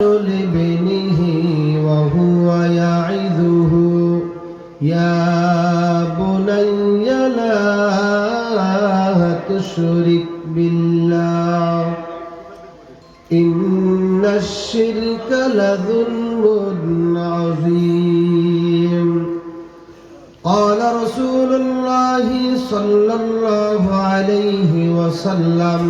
لابنه وهو يعظه يا بني لا تشرك بالله إن الشرك لظلم عظيم. قال رسول الله صلى الله عليه وسلم: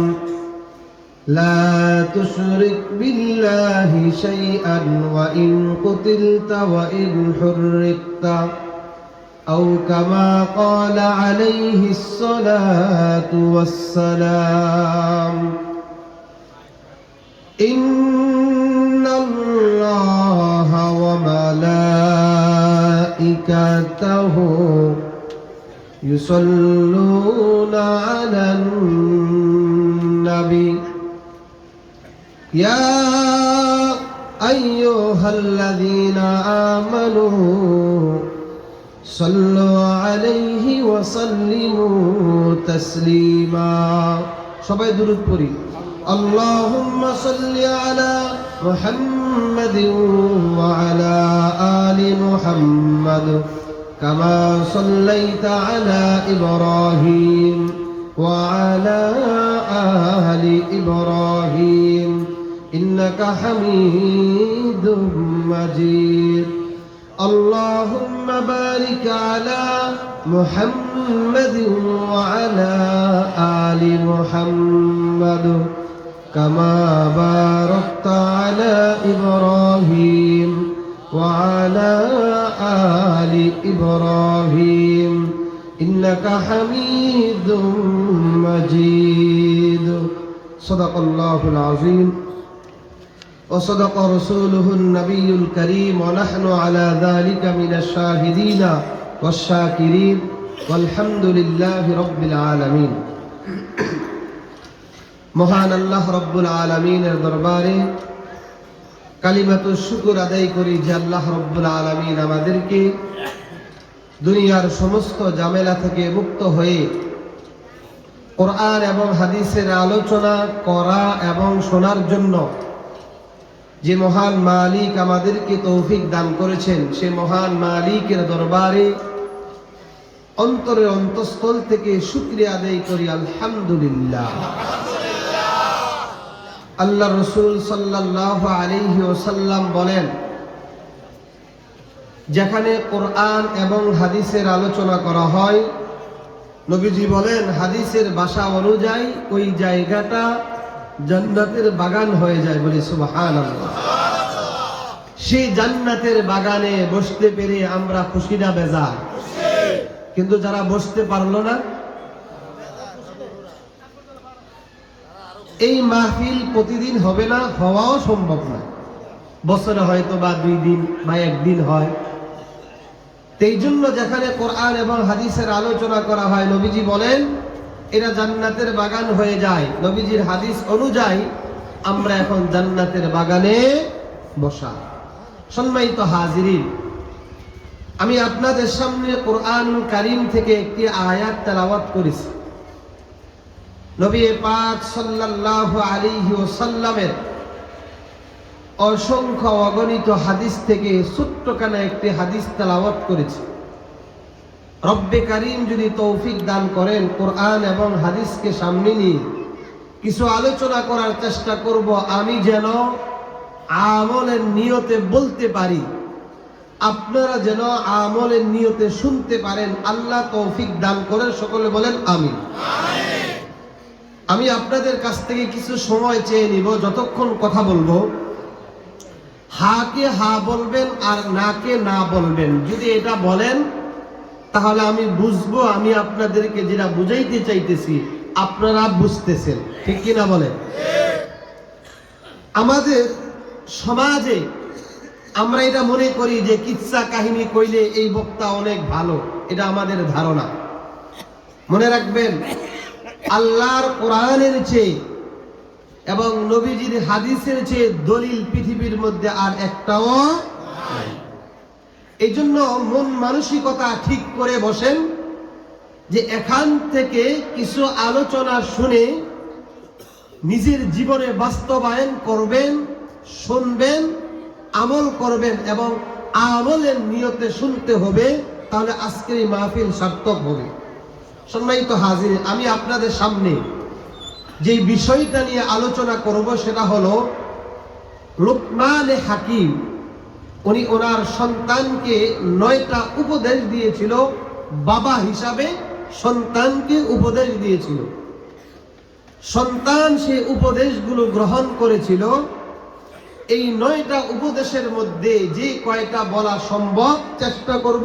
لا تشرك بالله شيئا وإن قتلت وإن حرقت، أو كما قال عليه الصلاة والسلام. إن الله وملائكته يصلون على النبي يا أيها الذين آمنوا صلوا عليه وسلموا تسليما. সবাই দুরূদ পড়ি। اللهم صل على محمد وعلى آل محمد كما صليت على إبراهيم وعلى آل إبراهيم إنك حميد مجيد. اللهم بارك على محمد وعلى آل محمد كما باركت على إبراهيم وعلى آل إبراهيم إنك حميد مجيد. صدق الله العظيم وصدق رسوله النبي الكريم ونحن على ذلك من الشاهدين والشاكرين والحمد لله رب العالمين. মহান আল্লাহ রব্বুল আলামিনের দরবারে কালিমাতুশ শুকর আদায় করি যে আল্লাহ রব্বুল আলামিন আমাদেরকে দুনিয়ার সমস্ত ঝামেলা থেকে মুক্ত হয়ে কোরআন এবং হাদিসের আলোচনা করা এবং শোনার জন্য যে মহান মালিক আমাদেরকে তৌফিক দান করেছেন, সে মহান মালিকের দরবারে অন্তরের অন্তঃস্থল থেকে শুকরিয়া আদায় করি আলহামদুলিল্লাহ। আল্লাহ রাসূল সাল্লাল্লাহু আলাইহি ওয়াসাল্লাম বলেন, যেখানে কোরআন এবং হাদিসের আলোচনা করা হয়, নবীজি বলেন হাদিসের ভাষা অনুযায়ী ওই জায়গাটা জান্নাতের বাগান হয়ে যায়। বলি সুবহানাল্লাহ। সেই জান্নাতের বাগানে বসতে পেরে আমরা খুশি না বেজার? কিন্তু যারা বসতে পারলো না, এই মাহফিল প্রতিদিন হবে না, হওয়াও সম্ভব না। বছরে হয়তো বা 2 দিন বা 1 দিন হয়। এই জন্য যেখানে কোরআন এবং হাদিসের আলোচনা করা হয়, নবীজি বলেন এরা জান্নাতের বাগান হয়ে যায়। নবীজির হাদিস অনুযায়ী আমরা এখন জান্নাতের বাগানে বসা। সম্মানিত হাজিরিন, আমি আপনাদের সামনে কোরআনুল কারীম থেকে একটি আয়াত তেলাওয়াত করেছি। নবী পাক সাল্লাল্লাহু আলাইহি ওয়াসাল্লামের অসংখ্য অগণিত হাদিস থেকে ছোট্টখানা একটি হাদিস তেলাওয়াত করেছি। রব্বে কারীম যদি তৌফিক দান করেন, কোরআন এবং হাদিসকে সামনে নিয়ে কিছু আলোচনা করার চেষ্টা করব, আমি যেন আমলের নিয়তে বলতে পারি, আপনারা যেন আমলের নিয়তে শুনতে পারেন। আল্লাহ তৌফিক দান করেন, সকলে বলেন আমিন। আমি আপনাদের কাছ থেকে কিছু সময় চেয়ে নিব, যতক্ষণ কথা বলবো হাকে হা বলবেন আর নাকে না বলবেন। যদি এটা বলেন তাহলে আমি বুঝবো আমি আপনাদেরকে যেটা বুঝাইতে চাইতেছি আপনারা বুঝতেছেন, ঠিক কিনা বলেন? আমাদের সমাজে আমরা এটা মনে করি যে কিচ্ছা কাহিনী কইলে এই বক্তা অনেক ভালো, এটা আমাদের ধারণা। মনে রাখবেন, আল্লাহর কোরআনের চেয়ে এবং নবীজির হাদিসের চেয়ে দলিল পৃথিবীর মধ্যে আর একটাও নাই। এই জন্য মন মানসিকতা ঠিক করে বসেন যে এখান থেকে কিছু আলোচনা শুনে নিজের জীবনে বাস্তবায়ন করবেন, শুনবেন, আমল করবেন এবং আমলের নিয়তে শুনতে হবে, তাহলে আজকের এই মাহফিল সার্থক হবে। সম্মানিত হাজির, আমি আপনাদের সামনে যে বিষয়টা নিয়ে আলোচনা করব সেটা হলো লুকমান হাকিম। উনি ওনার সন্তানকে 9টা উপদেশ দিয়েছিল, বাবা হিসাবে সন্তানকে উপদেশ দিয়েছিল। সন্তান সেই উপদেশগুলো গ্রহণ করেছিল। এই 9টা উপদেশের মধ্যে যে কয়টা বলা সম্ভব চেষ্টা করব,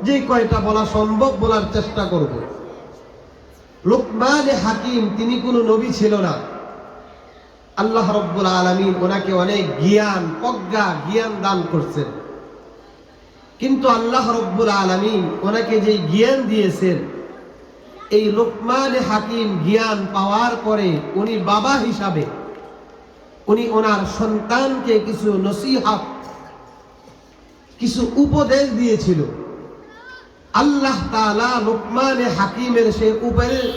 যে কয়টা বলা সম্ভব বলার চেষ্টা করব। লুকমান হাকিম তিনি কোনো নবী ছিল না। আল্লাহ রাব্বুল আলামিন ওনাকে অনেক জ্ঞান, প্রজ্ঞা, জ্ঞান দান করছেন। কিন্তু আল্লাহ রাব্বুল আলামিন ওনাকে যে জ্ঞান দিয়েছেন, এই লুকমান হাকিম জ্ঞান পাওয়ার পরে উনি বাবা হিসাবে উনি ওনার সন্তানকে কিছু নসিহত, কিছু উপদেশ দিয়েছিল। আল্লাহ তাআলা লুকমান হাকিমের সেই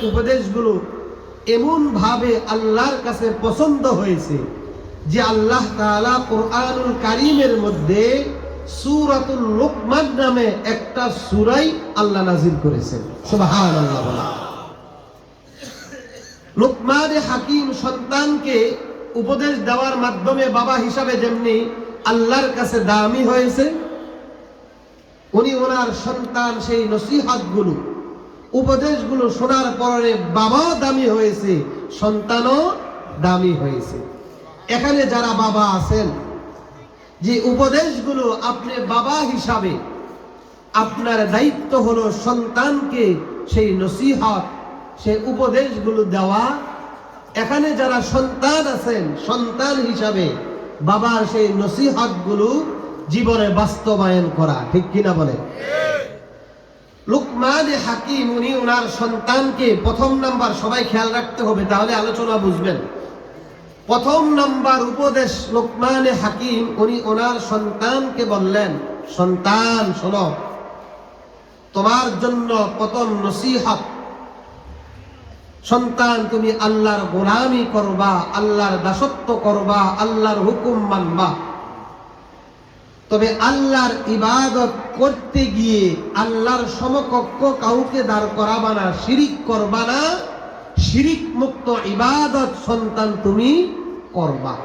উপদেশগুলো এমন ভাবে আল্লাহর কাছে পছন্দ হয়েছে যে আল্লাহ তাআলা কোরআনুল কারীমের মধ্যে সূরাতুল লুকমান নামে একটা সূরাই আল্লাহ নাযিল করেছেন। সুবহানাল্লাহ। লুকমান হাকিম সন্তানকে উপদেশ দেওয়ার মাধ্যমে বাবা হিসাবে যেমনি আল্লাহর কাছে দামি হয়েছে, উনি ওনার সন্তান সেই নসিহতগুলো, উপদেশগুলো শোনার পরে বাবাও দামি হয়েছে, সন্তানও দামি হয়েছে। এখানে যারা বাবা আছেন, যে উপদেশগুলো আপনি বাবা হিসাবে আপনার দায়িত্ব হলো সন্তানকে সেই নসিহত, সেই উপদেশগুলো দেওয়া। এখানে যারা সন্তান আছেন, সন্তান হিসাবে বাবার সেই নসিহতগুলো জীবনে বাস্তবায়ন করা। ঠিক কিনা বলে? লুকমান হাকিম উনি ওনার সন্তানকে প্রথম নাম্বার, সবাই খেয়াল রাখতে হবে তাহলে আলোচনা বুঝবেন। প্রথম নাম্বার উপদেশ লুকমান হাকিম উনি ওনার সন্তানকে বললেন, সন্তান শোনো, তোমার জন্য প্রথম নসিহত, সন্তান তুমি আল্লাহর গোলামি করবা, আল্লাহর দাসত্ব করবা, আল্লাহর হুকুম মানবা। তবে আল্লাহর ইবাদত করতে গিয়ে আল্লাহর সমকক্ষ কাউকে দাঁড় করাবা না, শিরিক করবা না। শিরিক মুক্ত ইবাদত সন্তান তুমি করবা।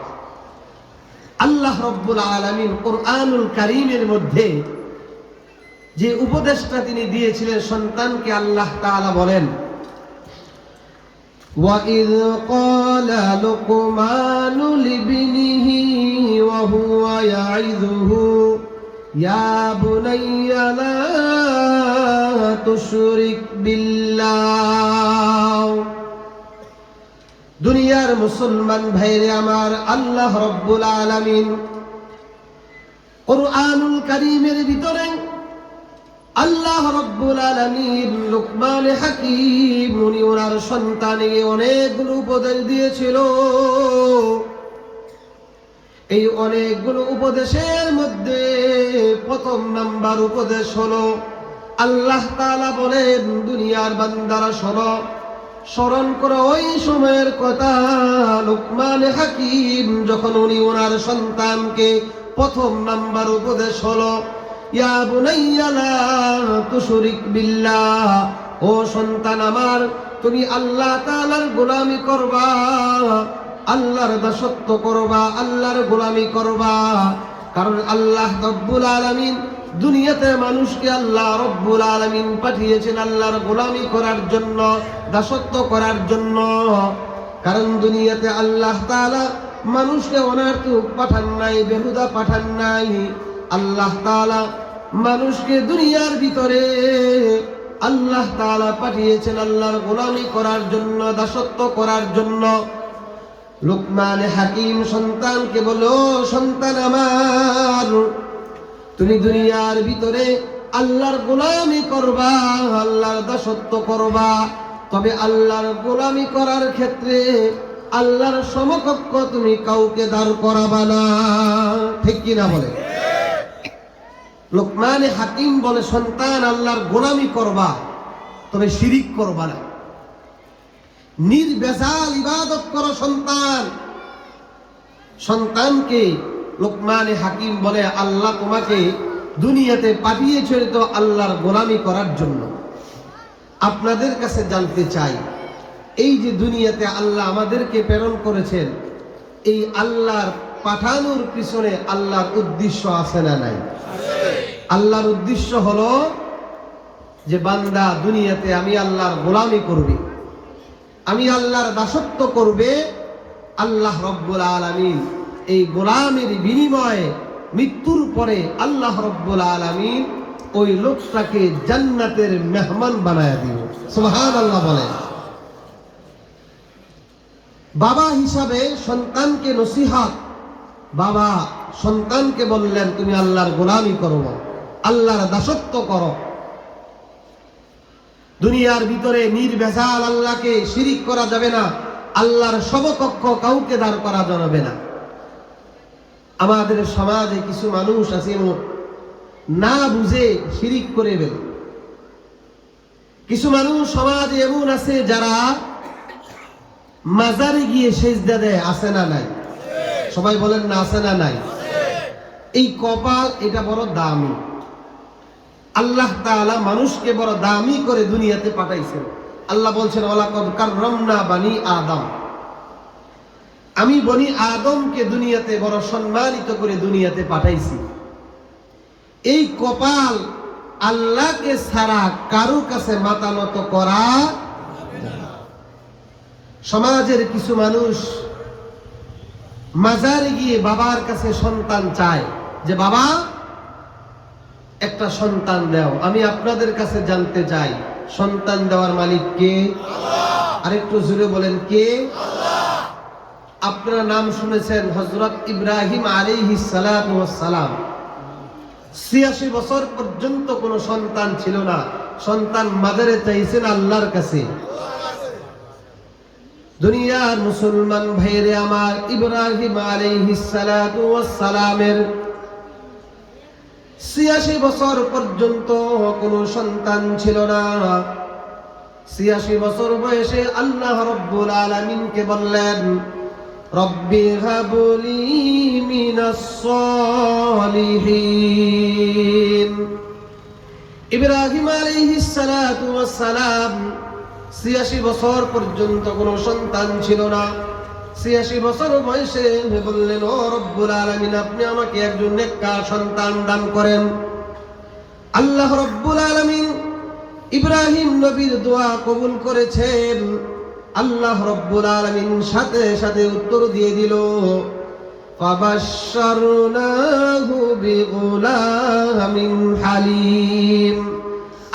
আল্লাহ রাব্বুল আলামিন কোরআনুল কারীমের মধ্যে যে উপদেশটা তিনি দিয়েছিলেন সন্তানকে, আল্লাহ তাআলা বলেন, وَإِذْ قَالَ لُقْمَانُ لِابْنِهِ وَهُوَ يَعِظُهُ يَا بُنَيَّ لَا تُشْرِكْ بِاللَّهِ। দুনিয়ার মুসলমান ভাইরে আমার, আল্লাহ রাব্বুল আলামিন কোরআনুল কারীমের ভিতরে আল্লাহ রাব্বুল আলামিন লুকমান হাকিম উনি ওনার সন্তানকে অনেকগুলো উপদেশ দিয়েছিল। এই অনেকগুলো উপদেশের মধ্যে প্রথম নাম্বার উপদেশ হলো, আল্লাহ তাআলা বলেন, দুনিয়ার বান্দারা শোনো, স্মরণ করো ওই সময়ের কথা লুকমান হাকিম যখন উনি ওনার সন্তানকে প্রথম নাম্বার উপদেশ হলো, ইয়া বুনাইয়া লা তুশরিক বিল্লাহ, ও সন্তান আমার, তুমি আল্লাহ তাআলার গোলামি করবা, আল্লাহর দাসত্ব করবা, আল্লাহর গোলামি করবা। কারণ আল্লাহ রাব্বুল আলামিন দুনিয়াতে মানুষকে আল্লাহ রাব্বুল আলামিন পাঠিয়েছেন আল্লাহর গোলামি করার জন্য, দাসত্ব করার জন্য। কারণ দুনিয়াতে আল্লাহ তাআলা মানুষকে অনার্থক পাঠান নাই, বেহুদা পাঠান নাই। আল্লাহ তাআলা মানুষকে দুনিয়ার ভিতরে আল্লাহ তাআলা পাঠিয়েছেন আল্লাহর গোলামি করার জন্য, দাসত্ব করার জন্য। লুকমান হাকিম সন্তানকে বলো, সন্তান আমার, তুমি দুনিয়ার ভিতরে আল্লাহর গোলামি করবা, আল্লাহর দাসত্ব করবা। তবে আল্লাহর গোলামি করার ক্ষেত্রে আল্লাহর সমকক্ষ তুমি কাউকে দাঁড় করাবা না। ঠিক কিনা বলে? লুকমান হাকিম বলে, সন্তান আল্লাহর গোলামি করবা, তবে শিরিক করবা না। নির্ভেজাল ইবাদত করো সন্তান। সন্তানকে লোকমানে হাকিম বলে, আল্লাহ তোমাকে দুনিয়াতে পাঠিয়েছে তো আল্লাহর গোলামি করার জন্য। আপনাদের কাছে জানতে চাই, এই যে দুনিয়াতে আল্লাহ আমাদেরকে প্রেরণ করেছেন, এই আল্লাহর পাঠানোর পিছনে আল্লাহর উদ্দেশ্য আছে না নাই? আল্লাহর উদ্দেশ্য হলো যে বান্দা দুনিয়াতে আমি আল্লাহর গোলামি করবে, আমি আল্লাহর দাসত্ব করবে। আল্লাহ রব্বুল আলামিন এই গোলামের বিনিময়ে মৃত্যুর পরে আল্লাহ রব্বুল আলামিন ওই লোকটাকে জান্নাতের মেহমান বানায় দিবে। সুবহানাল্লাহ বলেন। বাবা হিসাবে সন্তানকে নসিহত, বাবা সন্তানকে বললেন তুমি আল্লাহর গোলামি করো, আল্লাহর দাসত্ব করো। দুনিয়ার ভিতরে নির্ভেজাল আল্লাহকে শিরিক করা যাবে না, আল্লাহর সমকক্ষ কাউকে দাঁড় করা যাবে না। আমাদের সমাজে কিছু মানুষ আছে না বুঝে শিরিক করে বের। কিছু মানুষ সমাজে এমন আছে যারা মাজারে গিয়ে সেজদা দেয়, আছে না নাই? সবাই বলেন না, আছে না নাই? এই কপাল এটা বড় দামি। আল্লাহ তাআলা মানুষকে বড় দামি করে দুনিয়াতে পাঠাইছেন। আল্লাহ বলছেন ওয়ালাকাদ কাররামনা বানি আদম, আমি বনি আদমকে দুনিয়াতে বড় সম্মানিত করে দুনিয়াতে পাঠাইছি। এই কপাল আল্লাহকে ছাড়া কারো কাছে মাথা নত করা। সমাজের কিছু মানুষ মাজারে গিয়ে বাবার কাছে সন্তান চায়, যে বাবা একটা সন্তান দাও। আমি আপনাদের কাছে জানতে চাই, সন্তান দেওয়ার মালিক কে? আরেকটু জোরে বলেন, কে? আপনারা নাম শুনেছেন হযরত ইব্রাহিম আলাইহিস সালাতু ওয়াস সালাম। ৮৬ বছর পর্যন্ত কোনো সন্তান ছিল না, সন্তান মাজারে চাইছেন আল্লাহর কাছে। দুনিয়ার মুসলমান ভাইরে আমার, ইব্রাহিম আলাইহিস সালাতু ওয়াস সালামের ৮৬ বছর পর্যন্ত কোনো সন্তান ছিল না। ৮৬ বছর বয়সে আল্লাহ রব্বুল আলামিনকে বললেন, রব্বি হাবলি মিনাস সালিহিন। ইব্রাহিম আলাইহিস সালাতু ওয়াস সালাম ৮৬ বছর পর্যন্ত কোনো সন্তান ছিল না। ৮৬ বছর বয়সে বললেন, ও রব্বুল আলামিন, আপনি আমাকে একজন নেককার সন্তান দান করেন। আল্লাহ রব্বুল আলামিন ইব্রাহিম নবীর দোয়া কবুল করেছেন। আল্লাহ রব্বুল আলামিন সাথে সাথে উত্তর দিয়ে দিল, ফাবাশশারনাহু বিগুলামিন হালিম।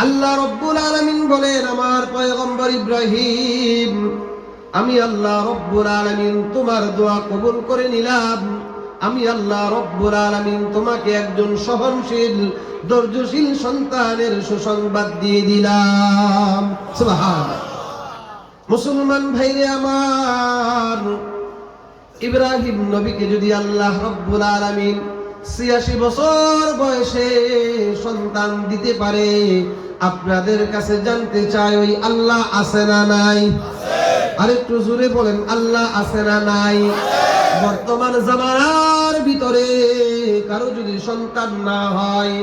আল্লাহ রব্বুল আলামিন বলেন, আমার পয়গম্বর ইব্রাহিম, আমি আল্লাহ রব্বুল আলামিন তোমার দোয়া কবুল করে নিলাম। আমি আল্লাহ রব্বুল আলামিন তোমাকে একজন সহনশীল, ধৈর্যশীল সন্তানের সুসংবাদ দিয়ে দিলাম। সুবহানাল্লাহ। মুসলমান ভাইরে আমার, ইব্রাহিম নবীকে যদি আল্লাহ রব্বুল আলামিন ৮৬ বছর বয়সে সন্তান দিতে পারে, আপনাদের কাছে জানতে চাই, ওই আল্লাহ আছে না নাই? আরেকটু জোরে বলেন, আল্লাহ আছে না নাই? বর্তমান জামানার ভিতরে কারো যদি সন্তান না হয়,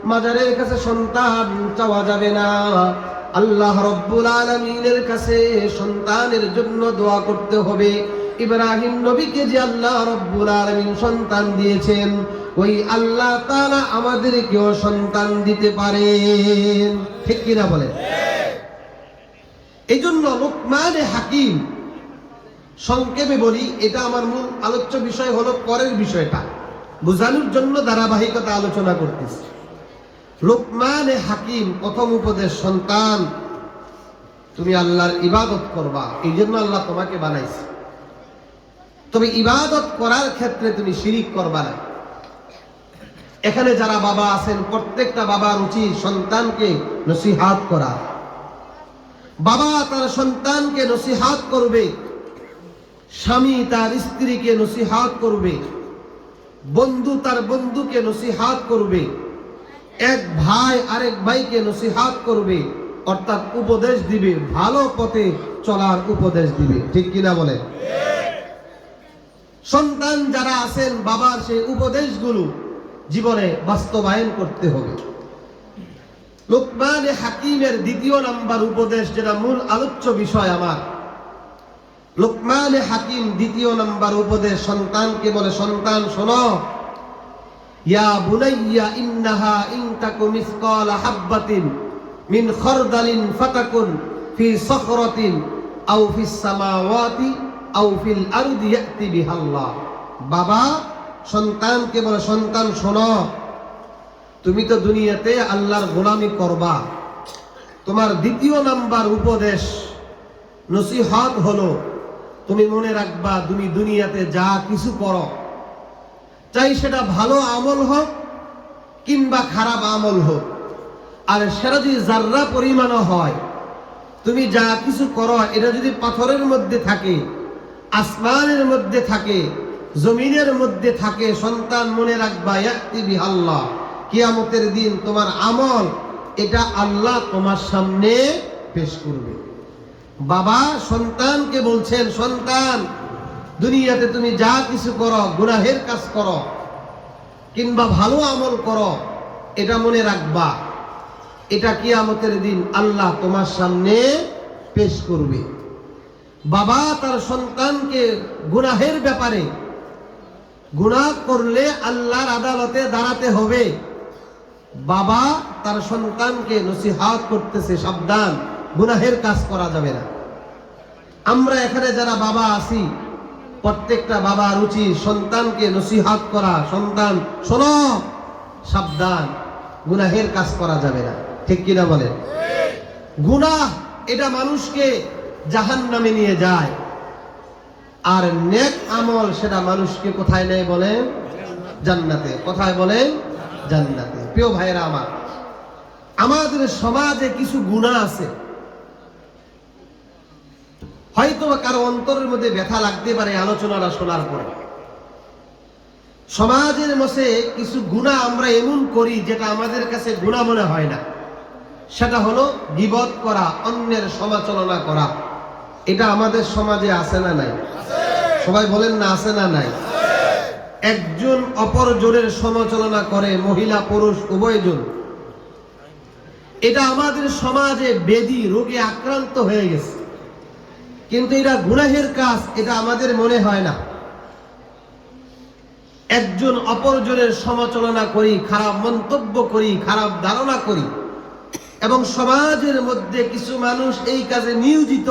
মাজারের কাছে সন্তান চাওয়া যাবে না। আল্লাহ রব্বুল আলামিনের কাছে সন্তানের জন্য দোয়া করতে হবে। ইব্রাহিম নবীকে যে আল্লাহ রব্বুল আলামিন সন্তান দিয়েছেন, ওই আল্লাহ তাআলা আমাদেরকেও সন্তান দিতে পারেন। ঠিক কিনা বলেন? এই জন্য লোকমানে হাকিম, সংক্ষেপে বলি, এটা আমার মূল আলোচ্য বিষয় হলো পরের বিষয়টা বোঝানোর জন্য ধারাবাহিকতা আলোচনা করতেছি। লোকমানে হাকিম প্রথম উপদেশ, সন্তান তুমি আল্লাহর ইবাদত করবা, এই জন্য আল্লাহ তোমাকে বানাইছে। তবে ইবাদত করার ক্ষেত্রে তুমি শিরিক করবা না। এখানে যারা বাবা আছেন, প্রত্যেকটা বাবার উচিত সন্তানকে নসিহাত করা। বাবা তার সন্তানকে নসিহাত করবে, স্বামী তার স্ত্রীকে নসিহাত করবে, বন্ধু তার বন্ধুকে নসিহাত করবে, এক ভাই আরেক ভাইকে নসিহাত করবে, অর্থাৎ উপদেশ দিবে, ভালো পথে চলার উপদেশ দিবে। ঠিক কিনা বলে? সন্তান যারা আছেন বাবার সেই উপদেশগুলো জীবনে বাস্তবায়ন করতে হবে। লুকমান হাকিমের দ্বিতীয় নাম্বার উপদেশ, যেটা মূল আলোচ্য বিষয় আমার, লুকমান হাকিম দ্বিতীয় নাম্বার উপদেশ সন্তানকে বলে, সন্তান শোনো, ইয়া বুনাইয়া ইন্নাহা ইন তাকু মিসকালা হাববাতিন মিন খারদালিন ফাতাকুন ফি সখরাতিন আও ফিস সামাওয়াতি আও ফিল আরদি ইয়াতি বিহাল্লাহ। বাবা সন্তানকে বলে, সন্তান শোনো, তুমি তো দুনিয়াতে আল্লাহর গোলামি করবা, তোমার দ্বিতীয় নাম্বার উপদেশ নসিহত হলো, তুমি মনে রাখবা তুমি দুনিয়াতে যা কিছু করো, চাই সেটা ভালো আমল হোক কিংবা খারাপ আমল হোক, আর সেটা যদি জাররা পরিমাণও হয়, তুমি যা কিছু করো এটা যদি পাথরের মধ্যে থাকে, আসমানের মধ্যে থাকে, জমিনের মধ্যে থাকে, সন্তান মনে রাখবা ইয়াতি বিহাল্লাহ, কিয়ামতের দিন তোমার আমল এটা আল্লাহ তোমার সামনে পেশ করবে। বাবা সন্তানকে বলছেন, সন্তান দুনিয়াতে তুমি যা কিছু করো, গুনাহের কাজ করো কিংবা ভালো আমল করো, এটা মনে রাখবা এটা কিয়ামতের দিন আল্লাহ তোমার সামনে পেশ করবে। বাবা তার সন্তানকে গুনাহের ব্যাপারে, গুনাহ করলে আল্লাহর আদালতে দাঁড়াতে হবে, বাবা তার সন্তানকে নসিহত করতেছে, সাবধান গুনাহের কাজ করা যাবে না। আমরা এখানে যারা বাবা আছি, প্রত্যেকটা বাবার উচিত সন্তানকে নসিহত করা, সন্তান শোনো, সাবধান গুনাহের কাজ করা যাবে না, ঠিক কিনা বলেন? গুনাহ এটা মানুষকে জাহান্নামে নিয়ে যায়, আর নেক আমল সেটা মানুষকে কোথায় নেয় বলেন? জান্নাতে। কোথায় বলেন? জান্নাতে। প্রিয় ভাইরা আমার, আমাদের সমাজে কিছু গুনাহ আছে, হয়তো কারো অন্তরের মধ্যে ব্যথা লাগতে পারে আলোচনাটা শোনার পরে। সমাজের মধ্যে কিছু গুনাহ আমরা এমন করি যেটা আমাদের কাছে গুনাহ মনে হয় না, সেটা হলো গীবত করা, অন্যের সমালোচনা করা। এটা আমাদের সমাজে আছে না নাই? সবাই বলেন না, আছে না নাই? একজন অপরজনের সমালোচনা করে, মহিলা পুরুষ উভয়জন। এটা আমাদের সমাজে ব্যাধি, রোগে আক্রান্ত হয়ে গেছে, কিন্তু এটা গুনাহের কাজ, এটা আমাদের মনে হয় না। একজন অপরজনের সমালোচনা করি, খারাপ মন্তব্য করি, খারাপ ধারণা করি, এবং সমাজের মধ্যে কিছু মানুষ এই কাজে নিয়োজিত।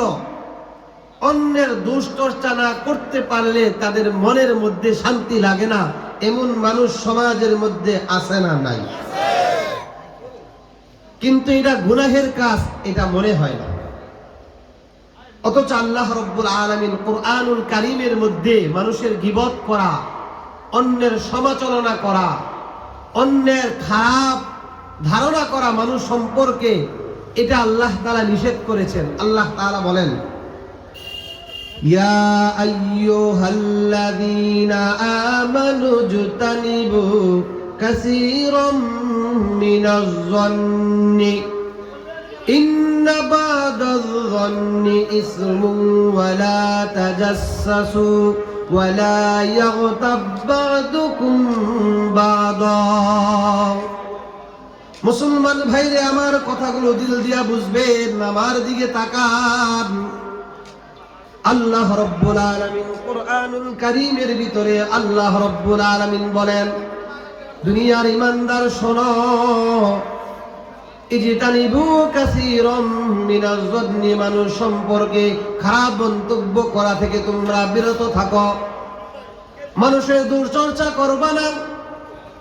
অন্যের দোষ চর্চা না করতে পারলে তাদের মনের মধ্যে শান্তি লাগে না, এমন মানুষ সমাজের মধ্যে আছে না নাই? কিন্তু এটা গুনাহের কাজ, এটা মনে হয় না। অথচ আল্লাহ রাব্বুল আলামিন কুরআনুল কারীমের মধ্যে মানুষের গীবত করা, অন্যের সমালোচনা করা, অন্যের খারাপ ধারণা করা মানুষ সম্পর্কে, এটা আল্লাহ তাআলা নিষেধ করেছেন। আল্লাহ তাআলা বলেন, ইয়া আইয়ুহাল্লাযীনা আমানু জুতানিবু কাসীরাম মিনাজ-যন্নি ইন্না বা'দায-যন্নি ইসমুন ওয়া লা তাজাসসাসু ওয়া লা ইয়াগতাব বা'দুকুম বা'দা। মুসলমান ভাইরে আমার, কথাগুলো দিল দিয়া বুঝবেন, আমার দিকে তাকান। আল্লাহ রাব্বুল আলামিন কুরআনুল কারীমের ভিতরে আল্লাহ রাব্বুল আলামিন বলেন, দুনিয়ার ইমানদার শোনো, ইজতানিবু কাসীরাম মিনাজ-যন্নি, মানুষ সম্পর্কে খারাপ মন্তব্য করা থেকে তোমরা বিরত থাকো। মানুষের দুশ্চর্চা করবা না,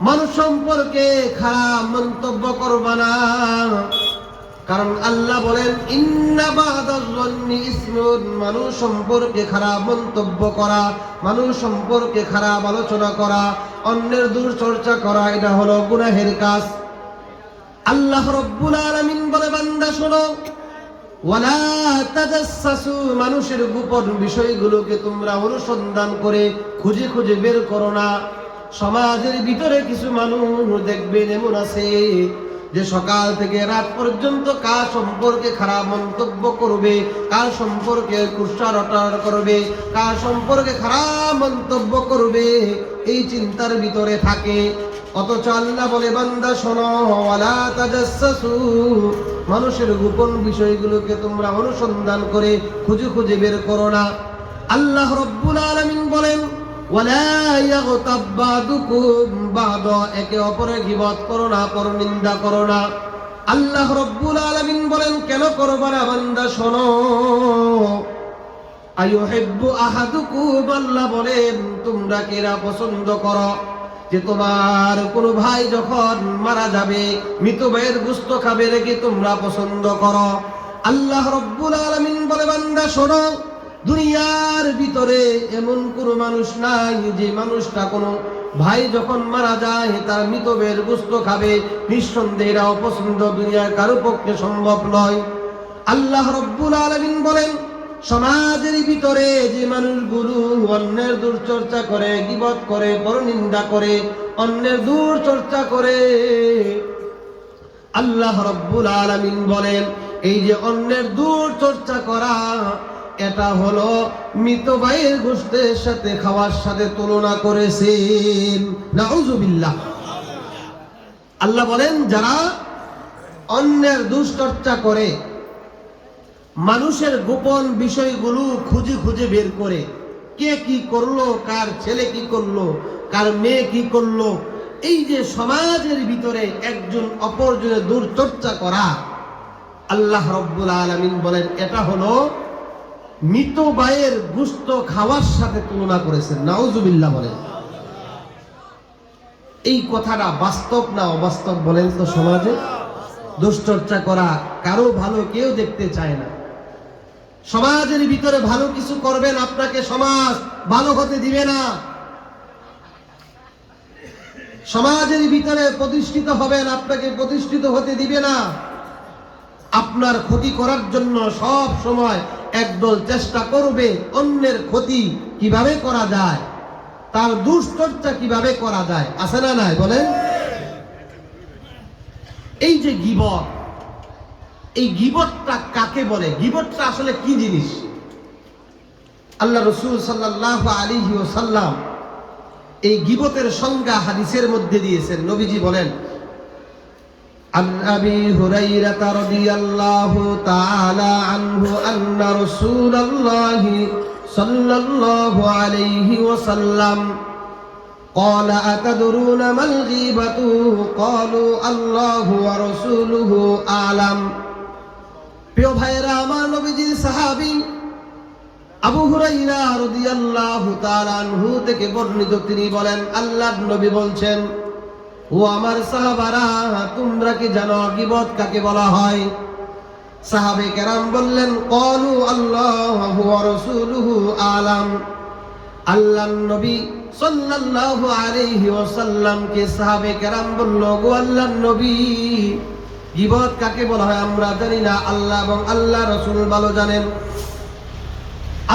মানুষ সম্পর্কে খারাপ মন্তব্য করবা না, কারণ আল্লাহ বলেন ইন্না বা'দায-যন্নি ইসমুন, মানুষ সম্পর্কে খারাপ মন্তব্য করা, মানুষ সম্পর্কে খারাপ আলোচনা করা, অন্যের দুশ্চর্চা করা, এটা হলো গুনাহের কাজ। আল্লাহ রাব্বুল আলামিন বলে, বান্দা শোনো, ওয়ালা তাজাসসাসু, মানুষের গোপন বিষয়গুলোকে তোমরা অনুসন্ধান করে খুঁজে খুঁজে বের করো না। সমাজের ভিতরে কিছু মানুষ দেখবেন এমন আছে যে সকাল থেকে রাত পর্যন্ত কার সম্পর্কে খারাপ মন্তব্য করবে, কার সম্পর্কে কুৎসারটার করবে, কার সম্পর্কে খারাপ মন্তব্য করবে, এই চিন্তার ভিতরে থাকে। অথচ আল্লাহ বলে, বান্দা শোনো, ওয়ালা তাজাসসু, মানুষের গোপন বিষয়গুলোকে তোমরা অনুসন্ধান করে খুঁজে খুঁজে বের করো না। আল্লাহ রাব্বুল আলামিন বলেন, ওয়ালা ইয়াগতাব বাদুকুম বাদা, একে অপরের গীবত করো না, পরনিন্দা করো না। আল্লাহ রাব্বুল আলামিন বলেন, কেন করবা না বান্দা শোনো। আইয়ুহিব্বু আহাদুকুম, আল্লাহ বলেন তোমরা কেরা পছন্দ করো যে তোমার কোন ভাই যখন মারা যাবে মৃত ভাইয়ের গোশত খাবে নাকি তোমরা পছন্দ করো? আল্লাহ রাব্বুল আলামিন বলে, বান্দা শোনো, দুনিয়ার ভিতরে এমন কোন মানুষ নাই যে মানুষটা কোনো ভাই যখন মারা যায় তার মৃত ভাইয়ের গোশত খাবে। নিঃসন্দেহে এরা অপছন্দ, দুনিয়ার কারো পক্ষে সম্ভব নয়। আল্লাহ রাব্বুল আলামিন বলেন, সমাজের ভিতরে যে মানুষগুলো অন্যের দুর্চর্চা করে, গীবত করে, পরনিন্দা করে, অন্যের দুর্চর্চা করে, আল্লাহ রাব্বুল আলামিন বলেন এই যে অন্যের দুর্চর্চা করা, এটা হলো মৃত ভাইয়ের গোশতের সাথে খাওয়ার সাথে তুলনা করেছেন। নাউযুবিল্লাহ। আল্লাহ বলেন যারা অন্যের দুশ্চর্চা করে, মানুষের গোপন বিষয়গুলো খুঁজে খুঁজে বের করে, কে কি করলো, কার ছেলে কি করলো, কার মেয়ে কি করলো, এই যে সমাজের ভিতরে একজন অপরজনের দুর্চর্চা করা, আল্লাহ রাব্বুল আলামিন বলেন এটা হলো মৃত ভাইয়ের গোশত খাওয়ার সাথে তুলনা করেছেন। নাউযুবিল্লাহ বলেন। এই কথাটা বাস্তব না অবাস্তব বলেন তো? সমাজে দুশ্চর্চা করা কারো ভালো কেউ দেখতে চায় না। সমাজের ভিতরে ভালো কিছু করবেন, আপনাকে সমাজ ভালো হতে দিবে না। সমাজের ভিতরে প্রতিষ্ঠিত হবেন, আপনাকে প্রতিষ্ঠিত হতে দিবে না। আপনার ক্ষতি করার জন্য সব সময় একদল চেষ্টা করবে অন্যের ক্ষতি কিভাবে করা যায়, তার দুশ্চর্চা কিভাবে করা যায়। আছে না নাই বলেন? এই যে গীবত, এই গীবতটা কাকে বলে? গীবতটা আসলে কি জিনিস? আল্লাহ রাসূল সাল্লাল্লাহু আলাইহি ওয়াসাল্লাম এই গীবতের সংজ্ঞা হাদিসের মধ্যে দিয়েছেন। নবীজি বলেন, عن أبي هريرة رضي الله تعالى عنه أن رسول الله صلى الله عليه وسلم قال أتدرون ما الغيبة قالوا الله ورسوله أعلم। প্রিয় ভাইরা আমার, নবীজির সাহাবী আবু হুরায়রা রাদিয়াল্লাহু তাআলা আনহু থেকে বর্ণিত, তিনি বলেন আল্লাহর নবী বলছেন, ও আমার সাহাবারা, তোমরা কি জানো গীবত কাকে বলা হয়? সাহাবে কেরাম বললেন, ক্বালু আল্লাহু ওয়া রাসূলুহু আলাম। আল্লাহর নবী সাল্লাল্লাহু আলাইহি ওয়াসাল্লাম কে সাহাবে কেরাম বলল, গো আল্লাহর নবী, গীবত কাকে বলা হয় আমরা জানি না, আল্লাহ এবং আল্লাহ রাসূল ভালো জানেন।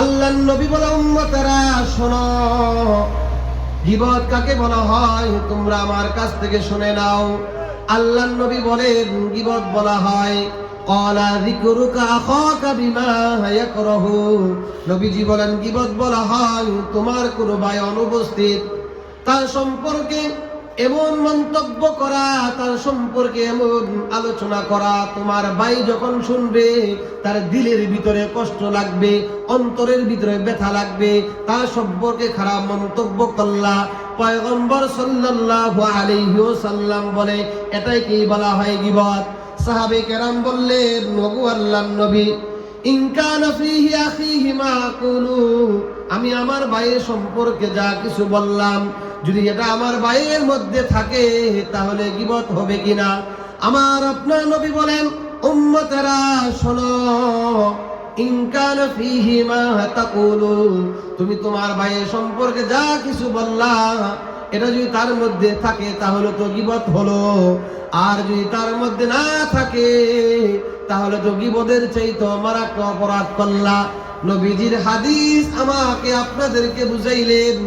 আল্লাহর নবী বলে, উম্মতেরা শোনো, গীবত কাকে বলা হয় তোমরা আমার কাছ থেকে শুনে নাও। আল্লাহর নবী বলেন গীবত বলা হয় ক্বালা যিকরুকা আখাকা বিমা ইয়াকরাহু। নবীজি বলেন গীবত বলা হয় তোমার কোনো ভাই অনুপস্থিত, তার সম্পর্কে এমন মন্তব্য করা, তার সম্পর্কে এমন আলোচনা করা, তোমার ভাই যখন শুনবে তার দিলের ভিতরে কষ্ট লাগবে, অন্তরের ভিতরে ব্যথা লাগবে, তার সম্পর্কে খারাপ মন্তব্য করলা। পয়গম্বর সাল্লাল্লাহু আলাইহি ওয়াসাল্লাম বলে এটাই কি বলা হয় গীবত? সাহাবে কেরাম বললেন, ওগো আল্লাহর নবী, ইন কানা ফীহি আখিহি মা আকুলু, আমি আমার ভাইয়ের সম্পর্কে যা কিছু বললাম, যদি এটা আমার ভাইয়ের মধ্যে থাকে তাহলে গীবত হবে কিনা? আমার আপনার নবী বলেন, উম্মতেরা শোনো, ইন কানা ফীহি মা তাকুলু, তুমি তোমার ভাইয়ের সম্পর্কে যা কিছু বললা এটা যদি তার মধ্যে থাকে তাহলে তো গীবত হলো, আর যদি তার মধ্যে না থাকে তাহলে তো গীবতের চাইতে মারাত্মক অপরাধ করলা। নবীজির হাদিস আমাকে আপনাদেরকে বুঝাইলেন,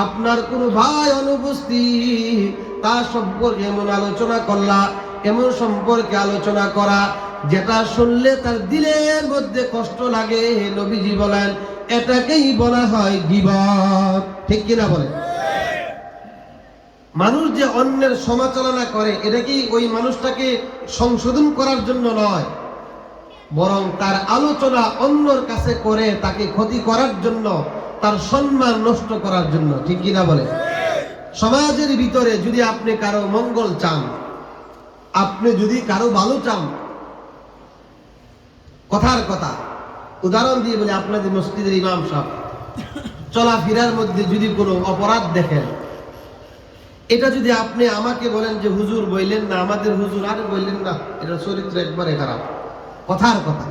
আপনার কোন ভাই অনুপস্থিত, তার সম্পর্কে এমন আলোচনা করলা, এমন সম্পর্কে আলোচনা করা যেটা শুনলে তার দিলের মধ্যে কষ্ট লাগে। নবীজি বলেন এটাকেই বলা হয় গীবত। ঠিক কিনা বলেন? মানুষ যে অন্যের সমালোচনা করে এটা কি ওই মানুষটাকে সংশোধন করার জন্য নয়, বরং তার আলোচনা অন্যর কাছে করে তাকে ক্ষতি করার জন্য, তার সম্মান নষ্ট করার জন্য। ঠিক কিনা বলে? সমাজের ভিতরে যদি আপনি কারো মঙ্গল চান, আপনি যদি কারো ভালো চান, কথার কথা উদাহরণ দিয়ে বলে, আপনাদের মসজিদের ইমাম সাহেব চলাফেরার মধ্যে যদি কোনো অপরাধ দেখেন, এটা যদি আপনি আমাকে বলেন যে হুজুর বললেন না, আমাদের হুজুর আর বললেন না, এটা চরিত্র একবারে খারাপ, কথার কথা।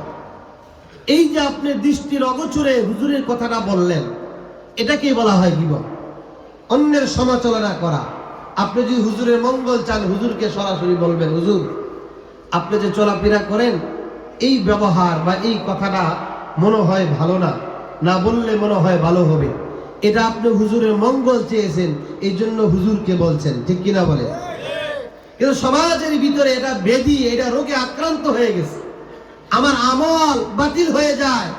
এই যে আপনি দৃষ্টির অগোচরে হুজুরের কথাটা বললেন, এটাকেই বলা হয় গীবত, অন্যের সমালোচনা করা। আপনি যদি হুজুরের মঙ্গল চান, হুজুরকে সরাসরি বলবেন, হুজুর আপনি যে চলাফেরা করেন এই ব্যবহার বা এই কথাটা মনে হয় ভালো না, না বললে মনে হয় ভালো হবে। এটা আপনি হুজুরের মঙ্গল চেয়েছেন, এই জন্য হুজুরকে বলছেন। ঠিক কিনা বলে? কিন্তু সমাজের ভিতরে এটা ব্যাধি, এটা রোগে আক্রান্ত হয়ে গেছে। আমার আমল বাতিল হয়ে যায়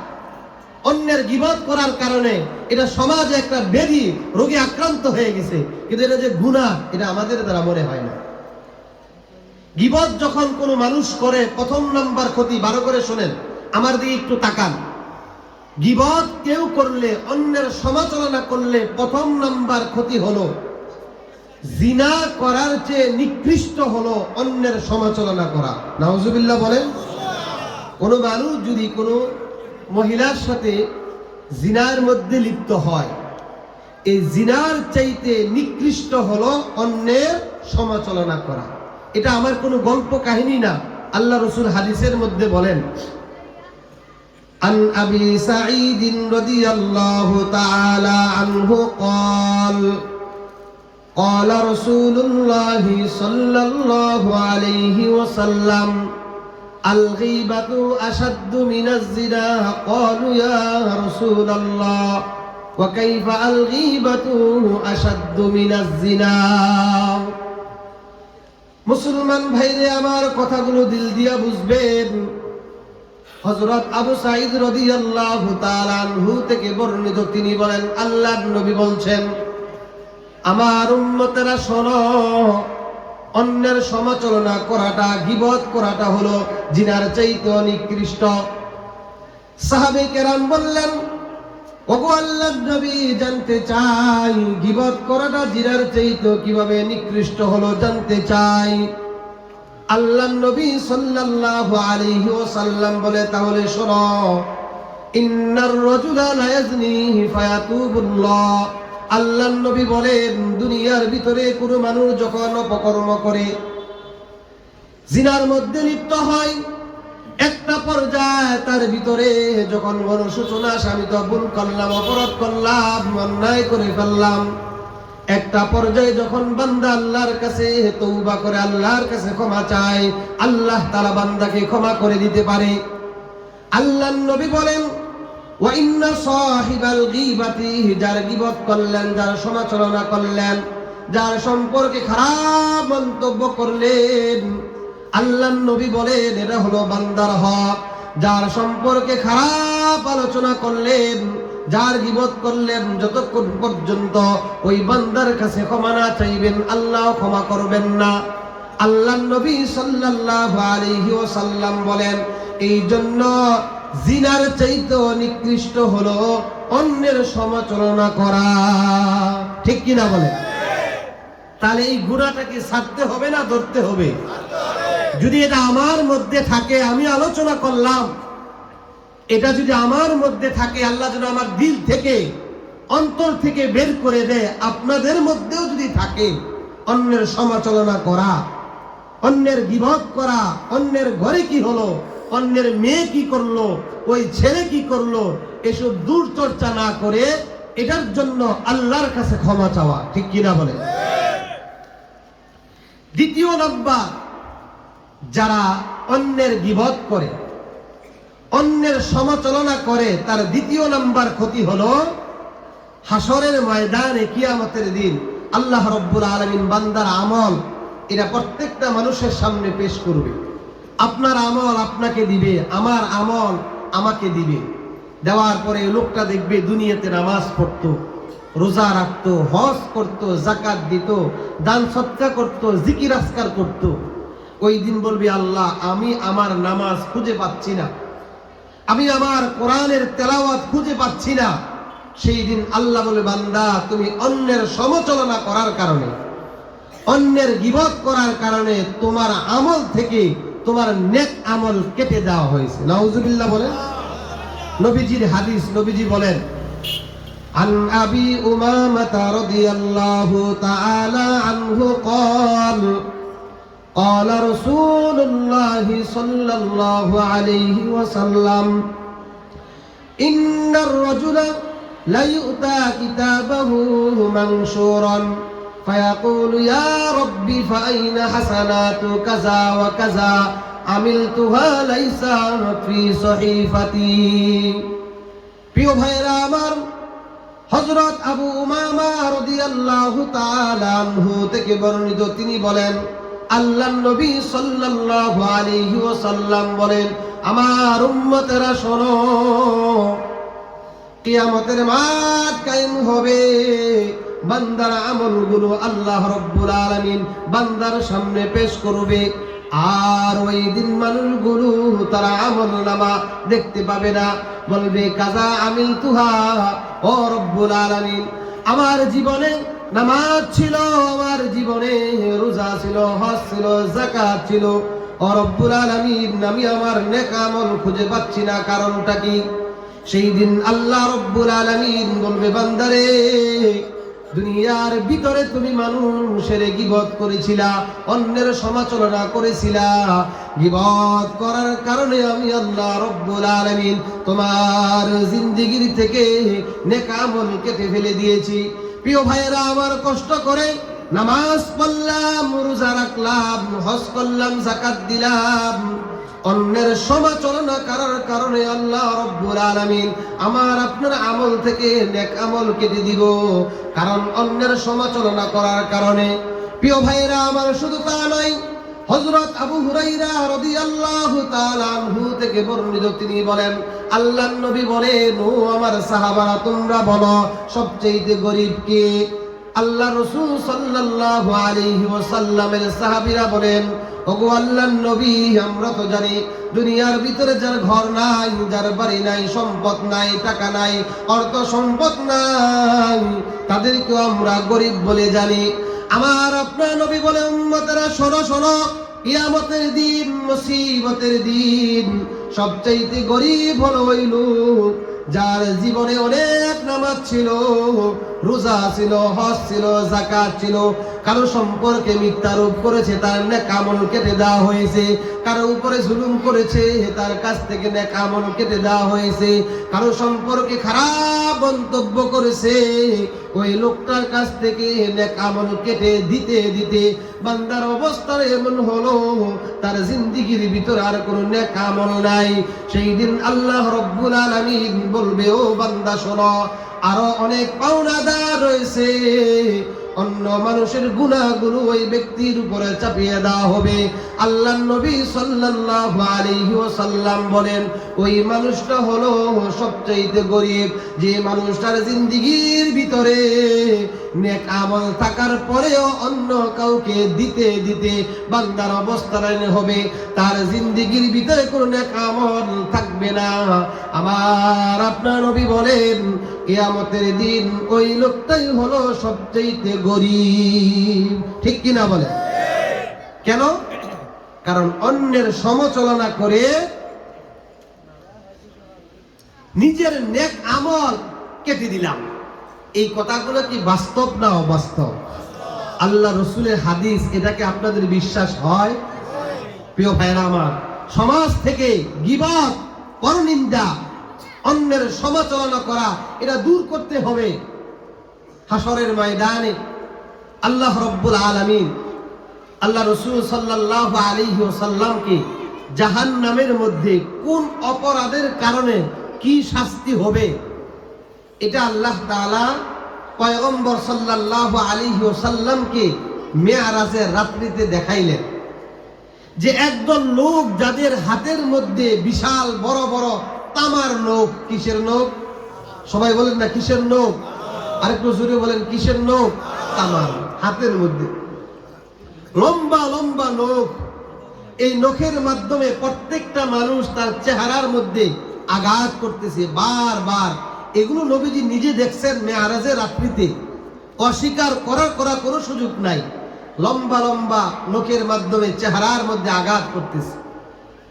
অন্যের গীবত করার কারণে। এটা সমাজে একটা ব্যাধি, রোগে আক্রান্ত হয়ে গেছে। কিন্তু এটা যে গুনাহ, এটা আমাদের দ্বারা মনে হয় না। গীবত যখন কোনো মানুষ করে, প্রথম নাম্বার ক্ষতি, ভালো করে শোনেন, আমার দিকে একটু তাকান। গীবত কেউ করলে, অন্যের সমালোচনা করলে, প্রথম নাম্বার ক্ষতি হলো জিনা করার চেয়ে নিকৃষ্ট হলো অন্যের সমালোচনা করা। নাউজুবিল্লাহ বলেন। কোনো মানুষ যদি কোনো মহিলার সাথে জিনার মধ্যে লিপ্ত হয়, এই জিনার চাইতে নিকৃষ্ট হলো অন্যের সমালোচনা করা। এটা আমার কোনো গল্প কাহিনী না, আল্লাহ রাসূল হাদিসের মধ্যে বলেন, আন আবি সাঈদ রাদিয়াল্লাহু তাআলা আনহু قال قال رسول الله صلى الله عليه وسلم الغيبة أشد من الزنا قالوا يا رسول الله وكيف الغيبة أشد من الزنا। মুসলমান ভাইরে আমার কথাগুলো দিল দিয়া বুঝবেন। হযরত আবু সাঈদ রাদিয়াল্লাহু তাআলা আনহু থেকে বর্ণিত, তিনি বলেন আল্লাহর নবী বলছেন, আমার উম্মতেরা শোনো, অন্যের সমালোচনা করাটা, গীবত করাটা হলো জিনার চাইতে নিকৃষ্ট। সাহাবে কেরাম বললেন, ওগো আল্লাহর নবী, জানতে চাই গীবত করাটা জিনার চাইতে কিভাবে নিকৃষ্ট হলো, জানতে চাই। আল্লাহর নবী সাল্লাল্লাহু আলাইহি ওয়াসাল্লাম বলে, তাহলে শোনো, ইন্নার রাজুলা লা ইয়াজনি ফায়াতুবুল্লাহ। আল্লাহর নবী বলেন, দুনিয়ার ভিতরে কোনো মানুষ যখন অপকর্ম করে, জিনার মধ্যে লিপ্ত হয়, একটা পর্যায়ে তার ভিতরে যখন অনুশোচনা, আমি তো ভুল করলাম, অপরাধ করলাম, অন্যায় করে ফেললাম, একটা পর্যায়ে যখন বান্দা আল্লাহর কাছে তওবা করে, আল্লাহর কাছে ক্ষমা চায়, আল্লাহ তাআলা বান্দাকে ক্ষমা করে দিতে পারে। আল্লাহর নবী বলেন, ওয়া ইন্না সাহিবাল গীবাতি, যার গীবত করলেন, যার সমালোচনা করলেন, যার সম্পর্কে খারাপ মন্তব্য করলেন, আল্লাহর নবী বলেন এটা হলো বান্দার হক। যার সম্পর্কে খারাপ আলোচনা করলেন, যার গীবত করলেন, যতক্ষণ পর্যন্ত ওই বান্দার কাছে ক্ষমা না চাইবেন, আল্লাহ ক্ষমা করবেন না। আল্লাহর নবী সাল্লাল্লাহু আলাইহি ওয়াসাল্লাম বলেন, এই জন্য জিনার চাইতে নিকৃষ্ট হলো অন্যের সমালোচনা করা। ঠিক কিনা বলে? তাহলে এই গুনাহটাকে ছাড়তে হবে না ধরতে হবে? যদি এটা আমার মধ্যে থাকে, আমি আলোচনা করলাম, এটা যদি আমার মধ্যে থাকে, আল্লাহ যেন আমার দিল থেকে, অন্তর থেকে বের করে দেয়। আপনাদের মধ্যেও যদি থাকে অন্যের সমালোচনা করা, অন্যের গীবত করা, অন্যের ঘরে কি হলো, অন্যের মেয়ে কি করলো, ওই ছেলে কি করলো, এসব দূর চর্চা না করে এটার জন্য আল্লাহর কাছে ক্ষমা চাওয়া। ঠিক কিনা বলে? দ্বিতীয় নাম্বার, যারা অন্যের গীবত করে, অন্যের সমালোচনা করে, তার দ্বিতীয় নাম্বার ক্ষতি হলো হাসরের ময়দানে, কিয়ামতের দিন আল্লাহ রাব্বুল আলামিন বান্দার আমল এটা প্রত্যেকটা মানুষের সামনে পেশ করবে। আপনার আমল আপনাকে দিবে, আমার আমল আমাকে দিবে। দেওয়ার পরে লোকটা দেখবে দুনিয়াতে নামাজ পড়তো, রোজা রাখতো, হজ করতো, যাকাত দিত, দান সদকা করতো, জিকির আজকার করতো। ওই দিন বলবে, আল্লাহ আমি আমার নামাজ খুঁজে পাচ্ছি না, আমি আমার কোরআনের তেলাওয়াত খুঁজে পাচ্ছি না। সেই দিন আল্লাহ বলে, বান্দা তুমি অন্যের সমালোচনা করার কারণে, অন্যের গীবত করার কারণে তোমার আমল থেকে তোমার নেক আমল কেটে দেওয়া হয়েছে। নাউজুবিল্লাহ বলেন। নবীজির হাদিস, নবীজি বলেন, আন আবি উমামা রাদিয়াল্লাহু তাআলা আনহু قال قال رسول الله صلى الله عليه وسلم إن الرجل لا يؤتى كتابه منشورا فيقول يا ربي فأين حسنات كذا وكذا عملتها ليس في صحيفتي। প্রিয় ভাইরা আমার, হযরত আবু উমামা রাদিয়াল্লাহু তাআলা আনহু থেকে বর্ণিত, তিনি বলেন, আল্লাহর নবী সাল্লাল্লাহু আলাইহি ওয়াসাল্লাম বলেন, আমার উম্মতেরা শোনো, কিয়ামতের মাঠ কায়েম হবে, বান্দার আমলগুলো আল্লাহ রাব্বুল আলামিন বান্দার সামনে পেশ করবে। আর ওই দিন মানুষগুলো তারা আমলনামা দেখতে পাবে না, বলবে কাজা আমিলতুহা, ও রব্বুল আলামিন আমার জীবনে নামাজ ছিল, আমার জীবনে রোজা ছিল, হজ ছিল, যাকাত ছিল, ও রব্বুল আলামিন আমি আমার নেক আমল খুঁজে পাচ্ছি না, কারণটা কি? সেই দিন আল্লাহ রব্বুল আলামিন বলবে, বান্দারে দুনিয়ার ভিতরে তুমি মানুষের গীবত করেছিলা, অন্যের সমালোচনা করেছিলা, গীবত করার কারণে আমি আল্লাহ রব্বুল আলামিন তোমার জিন্দেগির থেকে নেক আমল কেটে ফেলে দিয়েছি। প্রিয় ভাইয়েরা আমার, কষ্ট করে নামাজ পড়লাম, রোজা রাখলাম, হজ করলাম, যাকাত দিলাম, অন্যের সমালোচনা করার কারণে আল্লাহ রব্বুল আলামিন আমার আপনার আমল থেকে নেক আমল কেটে দিব, কারণ অন্যের সমালোচনা করার কারণে। প্রিয় ভাইরা আমার, শুধু তা নয়, হযরত আবু হুরায়রা রাদিয়াল্লাহু তাআলা আনহু থেকে বর্ণিত, তিনি বলেন, আল্লাহর নবী বলেন, ও আমার সাহাবারা তোমরা বলো সবচেয়ে গরীব কে? আল্লাহ রাসূল সাল্লাল্লাহু আলাইহি ওয়াসাল্লামের সাহাবীরা বলেন, ওগো আল্লাহর নবী, আমরা তো জানি দুনিয়ার ভিতরে যার ঘর নাই, যার বাড়ি নাই, সম্পদ নাই, টাকা নাই, অর্থ সম্পদ নাই, তাদেরকে আমরা গরীব বলে জানি। আমার আপনার নবী বলে, উম্মতেরা শোনো শোনো, কিয়ামতের দিন, মুসিবতের দিন সবচাইতে গরীব হলো ওই লোক যার জীবনে অনেক নামাজ ছিল, রোজা ছিল, হজ ছিল, যাকাত ছিল, কারো সম্পর্কে মিথ্যারোপ করেছে, তার নেক আমল কেটে দেওয়া হয়েছে, কারো উপরে জুলুম করেছে, তার কাছ থেকে নেক আমল কেটে দেওয়া হয়েছে, কারো সম্পর্কে খারাপ মন্তব্য করেছে, ওই লোকটার কাছ থেকে নেক আমল কেটে দিতে দিতে বান্দার অবস্থা এমন হলো, তার জিন্দেগির ভিতরে আর কোনো নেক আমল নাই। সেই দিন আল্লাহ রব্বুল আলামিন বলবে, ও বান্দা শোনো, আরো অনেক পাওনাদার রয়েছে, অন্য মানুষের গুনাহগুলো ওই ব্যক্তির উপরে চাপিয়ে দেওয়া হবে। আল্লাহর নবী সাল্লাল্লাহু আলাইহি ওয়াসাল্লাম বলেন, ওই মানুষটা হলো সবচেয়ে গরীব, যে মানুষটার জিন্দেগির ভিতরে নেক আমল থাকার পরেও অন্য কাউকে দিতে দিতে বান্দার অবস্থা হবে, তার জিন্দেগির ভিতরে কোনো নেক আমল থাকবে না। আমার আপনার নবী বলেন, কিয়ামতের দিন ওই লোকটাই হলো সবচেয়ে গরীব। ঠিক কিনা বলে? কেন? কারণ অন্যের সমালোচনা করে নিজের নেক আমল কেটে দিলাম। এই কথাগুলো কি বাস্তব না অবাস্তব? আল্লাহ রসুলের হাদিস, এটাকে আপনাদের বিশ্বাস হয়? প্রিয় ভাইরা আমার, সমাজ থেকে গীবত, পরনিন্দা, অন্যের সমালোচনা করা, এটা দূর করতে হবে। হাসরের ময়দানে আল্লাহ রব্বুল আলামিন আল্লাহ রাসূল সাল্লাল্লাহু আলাইহি ওয়াসাল্লামকে জাহান্নামের মধ্যে কোন অপরাধের কারণে কি শাস্তি হবে, এটা আল্লাহ তাআলা পয়গম্বর সাল্লাল্লাহু আলাইহি ওয়াসাল্লামকে মেরাজের রাত্রিতে দেখাইলেন যে একদল লোক যাদের হাতের মধ্যে বিশাল বড় বড় তামার নখ। কিসের নখ? সবাই বলেন না কিসের নখ? আরেকটু জোরে বলেন কিসের নখ? তামার। হাতের মধ্যে লম্বা লম্বা নখ। এই নখের মাধ্যমে প্রত্যেকটা মানুষ তার চেহারার মধ্যে আঘাত করতেছে বারবার। এগুলো নবীজি নিজে দেখছেন মেরাজের রাত্রিতে, অস্বীকার করার কোনো সুযোগ নাই। লম্বা লম্বা নখের মাধ্যমে চেহারার মধ্যে আঘাত করতেছে।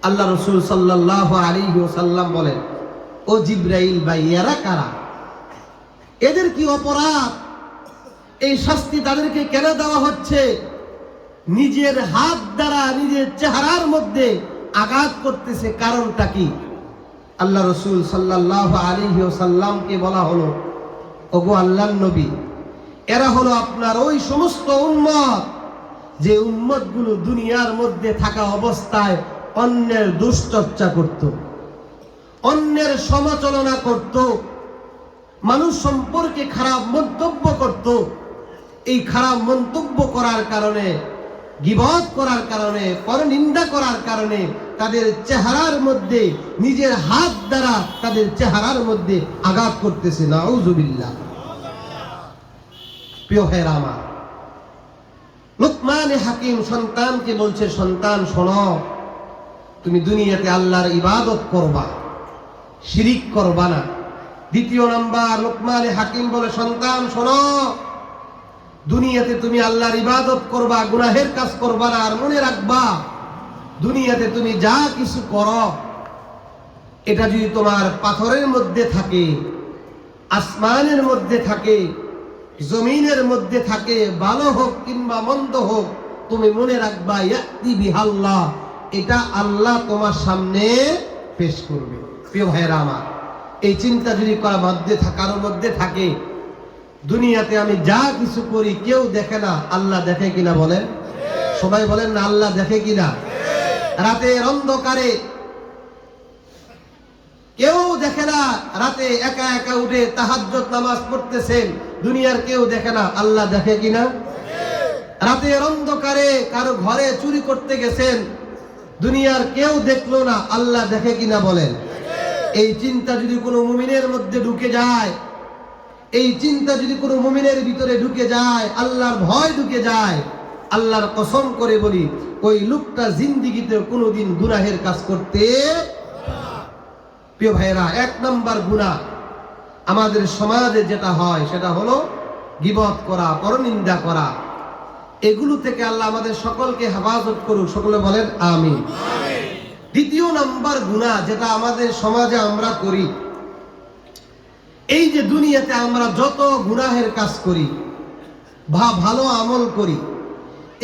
আল্লাহ রাসূল সাল্লাল্লাহু আলাইহি ওয়াসাল্লাম বলেন, ও জিবরাইল ভাই, এরা কারা? এদের কি অপরাধ? এই শাস্তি তাদেরকে কেন দেওয়া হচ্ছে? নিজের হাত দ্বারা নিজের চেহারার মধ্যে আঘাত করতেছে, কারণটা কি? আল্লাহ রাসূল সাল্লাল্লাহু আলাইহি ওয়াসাল্লামকে বলা হলো, ওগো আল্লাহর নবী, এরা হলো আপনার ওই সমস্ত উম্মত যে উম্মতগুলো দুনিয়ার মধ্যে থাকা অবস্থায় অন্যের দুশ্চর্চা করত, অন্যের সমালোচনা করত, মানুষ সম্পর্কে খারাপ মন্তব্য করত। এই খারাপ মন্তব্য করার কারণে, গীবত করার কারণে, পরনিন্দা করার কারণে তাদের চেহারার মধ্যে নিজের হাত দ্বারা তাদের চেহারার মধ্যে আঘাত করতেছে। নাউযুবিল্লাহ। প্রিয় ভাইরা আমার, লুকমান হাকিম সন্তানকে বলছে, সন্তান শোনো, তুমি দুনিয়াতে আল্লাহর ইবাদত করবা, শিরিক করবা না। দ্বিতীয় নাম্বার, লুকমান হাকিম বলে, সন্তান শোনো, দুনিয়াতে তুমি আল্লাহর ইবাদত করবা, গুনাহের কাজ করবা না। আর মনে রাখবা, দুনিয়াতে তুমি যা কিছু করো, এটা যদি তোমার পাথরের মধ্যে থাকে, আসমানের মধ্যে থাকে, জমিনের মধ্যে থাকে, ভালো হোক কিংবা মন্দ হোক, তুমি মনে রাখবা ইয়াতি বিহাল্লাহ, এটা আল্লাহ তোমার সামনে পেশ করবে। প্রিয় ভাইরা আমার, এই চিন্তা যদি করার মধ্যে থাকে, দুনিয়াতে আমি যা কিছু করি কেউ দেখে না, আল্লাহ দেখে কিনা বলেন? সবাই বলেন না, আল্লাহ দেখে কিনা? রাতের অন্ধকারে কেউ দেখে না, রাতে একা একা উঠে তাহাজ্জুদ নামাজ পড়তেছেন, দুনিয়ার কেউ দেখে না, আল্লাহ দেখে কিনা? রাতের অন্ধকারে কারো ঘরে চুরি করতে গেছেন, দুনিয়ার কেউ দেখলো না, আল্লাহ দেখে কিনা বলেন? এই চিন্তা যদি কোনো মুমিনের মধ্যে ঢুকে যায়, এই চিন্তা যদি কোনো মুমিনের ভিতরে ঢুকে যায়, আল্লাহর ভয় ঢুকে যায়, আল্লাহর কসম করে বলি, ওই লোকটা জিন্দেগিতে কোনোদিন গুনাহের কাজ করতে। প্রিয় ভাইরা, এক নাম্বার গুনাহ আমাদের সমাজে যেটা হয় সেটা হলো গীবত করা, পরনিন্দা করা। এগুলো থেকে আল্লাহ আমাদের সকলকে হেফাজত করুক, সকলে বলেন আমিন। দ্বিতীয় নাম্বার গুনাহ যেটা আমাদের সমাজে আমরা করি, এই যে দুনিয়াতে আমরা যত গুনাহের কাজ করি বা ভালো আমল করি,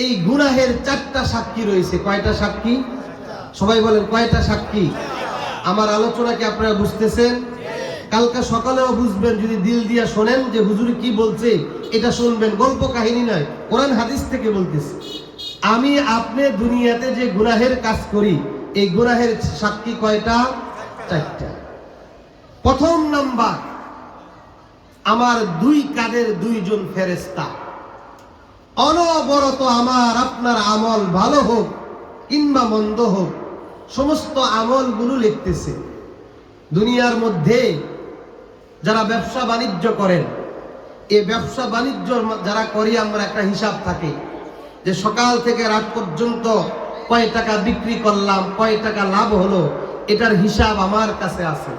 এই গুনাহের 4টা সাক্ষী রয়েছে। কয়টা সাক্ষী? সবাই বলেন কয়টা সাক্ষী? আমার আলোচনা কি আপনারা বুঝতেছেন? কালকে সকালেও বুঝবেন যদি দিল দিয়া শোনেন যে হুজুর কি বলছে, এটা শুনবেন, গল্প কাহিনী নয়, কোরআন হাদিস থেকে বলতেছি। আমি আপনি দুনিয়াতে যে গুনাহের কাজ করি, এই গুনাহের সাক্ষী কয়টা? 4টা। প্রথম নাম্বার, আমার 2 কাঁধের 2জন ফেরেশতা অনবরত আমার আপনার আমল ভালো হোক কিংবা মন্দ হোক, সমস্ত আমলগুলো লিখতেছে। দুনিয়ার মধ্যে যারা ব্যবসা বাণিজ্য করেন, এই ব্যবসা বাণিজ্য যারা করি আমরা, একটা হিসাব থাকে যে সকাল থেকে রাত পর্যন্ত কয় টাকা বিক্রি করলাম, কয় টাকা লাভ হলো, এটার হিসাব আমার কাছে আছে।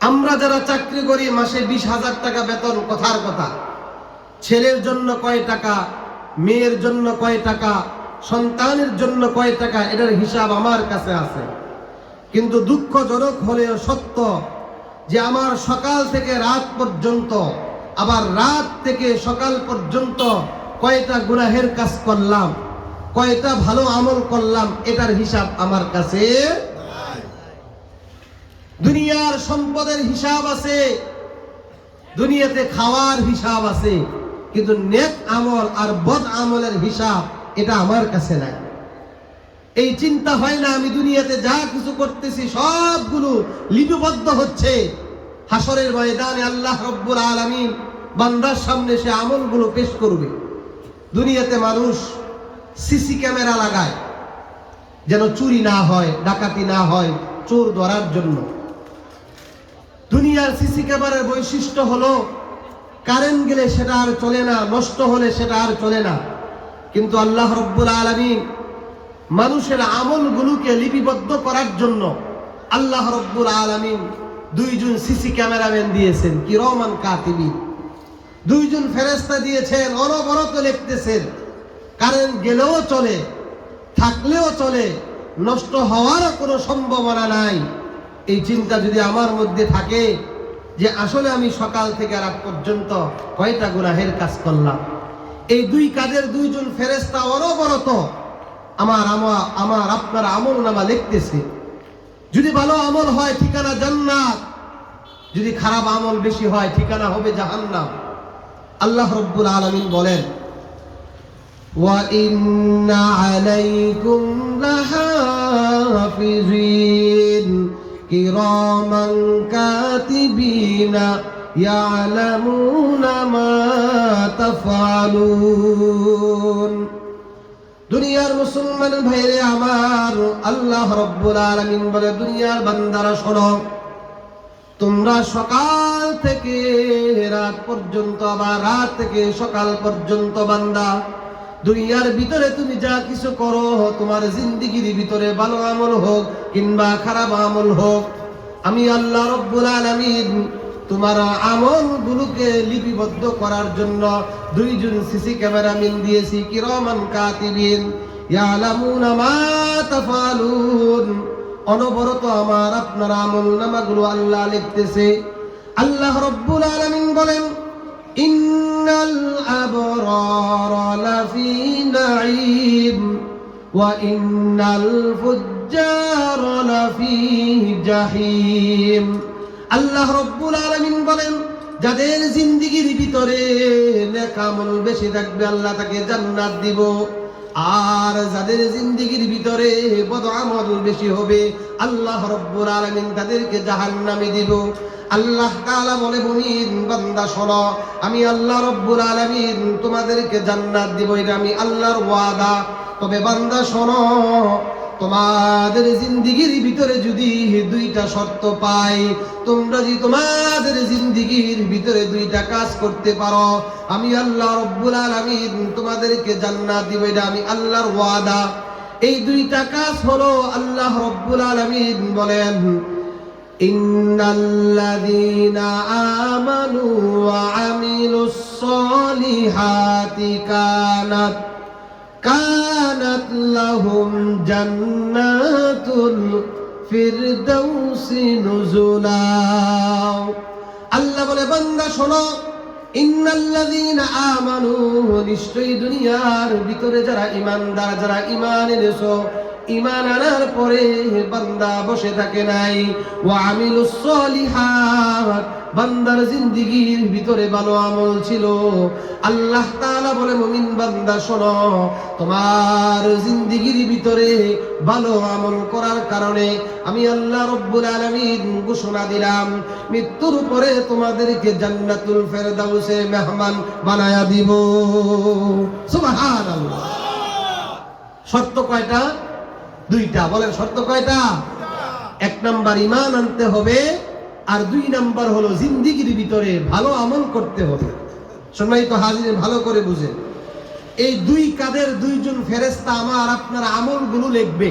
আমরা যারা চাকরি করি, মাসে 20,000 টাকা বেতন, কথার কথা, ছেলের জন্য কয় টাকা, মেয়ের জন্য কয় টাকা, সন্তানের জন্য কয় টাকা, এটার হিসাব আমার কাছে আছে। কিন্তু দুঃখজনক হলেও সত্য যে আমার সকাল থেকে রাত পর্যন্ত, আবার রাত থেকে সকাল পর্যন্ত কয়টা গুনাহের কাজ করলাম, কয়টা ভালো আমল করলাম, এটার হিসাব আমার কাছে। দুনিয়ার সম্পদের হিসাব আছে, দুনিয়াতে খাওয়ার হিসাব আছে, কিন্তু নেক আমল আর বদ আমলের হিসাব এটা আমার কাছে নাই। এই চিন্তা হয় না আমি দুনিয়াতে যা কিছু করতেছি সবগুলো লিপিবদ্ধ হচ্ছে, হাসরের ময়দানে আল্লাহ রাব্বুল আলামিন বান্দার সামনে সে আমলগুলো পেশ করবে। দুনিয়াতে মানুষ সিসি ক্যামেরা লাগায় যেন চুরি না হয়, ডাকাতি না হয়, চোর ধরার জন্য। দুনিয়ার সিসি ক্যামেরার বৈশিষ্ট্য হলো কারেন্ট গেলে সেটা আর চলে না, নষ্ট হলে সেটা আর চলে না। কিন্তু আল্লাহ রাব্বুল আলামিন মানুষের আমলগুলোকে লিপিবদ্ধ করার জন্য আল্লাহ রাব্বুল আলামিন দুইজন সিসি ক্যামেরাম্যান দিয়েছেন, কিরামান কাতিবিন। দুইজন ফেরেশতা দিয়েছেন, অনবরত লিখতেছেন। কারেন্ট গেলেও চলে, থাকলেও চলে, নষ্ট হওয়ার কোনো সম্ভাবনা নাই। এই চিন্তা যদি আমার মধ্যে থাকে যে আসলে আমি সকাল থেকে রাত পর্যন্ত কয়টা গুনাহের কাজ করলাম, এই দুই কাজের দুইজন ফেরেশতা অনবরত আমার আপনার আমলনামা লিখতেছে। যদি ভালো আমল হয় ঠিকানা জান্নাত, যদি খারাপ আমল বেশি হয় ঠিকানা হবে জাহান্নাম। আল্লাহ রাব্বুল আলামিন বলেন, ওয়া ইন্না আলাইকুম লাহাফিজিন কিরামান কাতিবিনা ইয়ালামুনা মা তাফআলুন। দুনিয়ার মুসলমান ভাইরে আমার, আল্লাহ রাব্বুল আলামিন বলে, দুনিয়ার বান্দারা শোনো, তোমরা সকাল থেকে রাত পর্যন্ত, আবার রাত থেকে সকাল পর্যন্ত বান্দা, দুনিয়ার ভিতরে তুমি যা কিছু করো, তোমার জিন্দেগির ভিতরে ভালো আমল হোক কিংবা খারাপ আমল হোক, আমি আল্লাহ রাব্বুল আলামিন তোমার আমলগুলোকে লিপিবদ্ধ করার জন্য দুইজন সিসি ক্যামেরাম্যান দিয়েছি, কিরামান কাতিবিন ইয়ালামুনা মা তাফআলুন। অনবরত আমার আপনার আমলনামাগুলো আল্লাহ লিখতেছে। আল্লাহ রাব্বুল আলামিন বলেন, ইন্নাল আবরারা লাফি নাঈম ওয়া ইন্নাল ফুজ্জারা লাফি জাহিম। আল্লাহ রাব্বুল আলামিন বলেন, যাদের জিন্দেগির ভিতরে নেক আমল বেশি থাকবে আল্লাহ তাকে জান্নাত দিব, আর যাদের জিন্দেগির ভিতরে বদ আমল বেশি হবে আল্লাহ রাব্বুল আলামিন তাদেরকে জাহান্নামে দিব। আল্লাহ তাআলা বলে, মুমিন বান্দা শোনো, আমি আল্লাহ রাব্বুল আলামিন তোমাদেরকে জান্নাত দিব, এটা আমি আল্লাহর ওয়াদা। তবে বান্দা শোনো, তোমাদের জিন্দেগির ভিতরে যদি দুইটা শর্ত পাই, তোমরা যদি তোমাদের জিন্দেগির ভিতরে দুইটা কাজ করতে পারো, আমি আল্লাহ রাব্বুল আলামিন তোমাদেরকে জান্নাত দিব, এটা আমি আল্লাহর ওয়াদা। এই দুইটা কাজ হলো, আল্লাহ রাব্বুল আলামিন বলেন, ইন্নাল্লাযীনা আমানু ওয়া আমিলুস সলিহাতি কানাত লাহুম জান্নাতুল ফিরদাউসি নুজুলা। আল্লাহ বলে, বান্দা শোনো, ইন্নাল্লাযীনা আমানু, নিশ্চয়ই দুনিয়ার ভিতরে যারা ঈমানদার, যারা ঈমান এনেছো, ঈমান আনার পরে বান্দা বসে থাকে নাই, ওয়া আমিলুস সলিহাত, বান্দার জিন্দেগির ভিতরে ভালো আমল ছিল। আল্লাহ তাআলা বলে, মুমিন বান্দা শোনো, তোমার জিন্দেগির ভিতরে ভালো আমল করার কারণে আমি আল্লাহ রাব্বুল আলামিন ঘোষণা দিলাম, মৃত্যুর পরে তোমাদেরকে জান্নাতুল ফেরদাউসে মেহমান বানায়া দিব। সুবহানাল্লাহ। শর্ত কয়টা? দুইটা। বলেন, শর্ত কয়টা? এক নাম্বার ঈমান আনতে হবে, আর দুই নাম্বার হলো জিন্দেগির ভিতরে ভালো আমল করতে হবে। সম্মানিত হাজির, ভালো করে বুঝেন, এই দুই কাদের দুইজন ফেরেশতা আমার আপনার আমলগুলো লিখবে।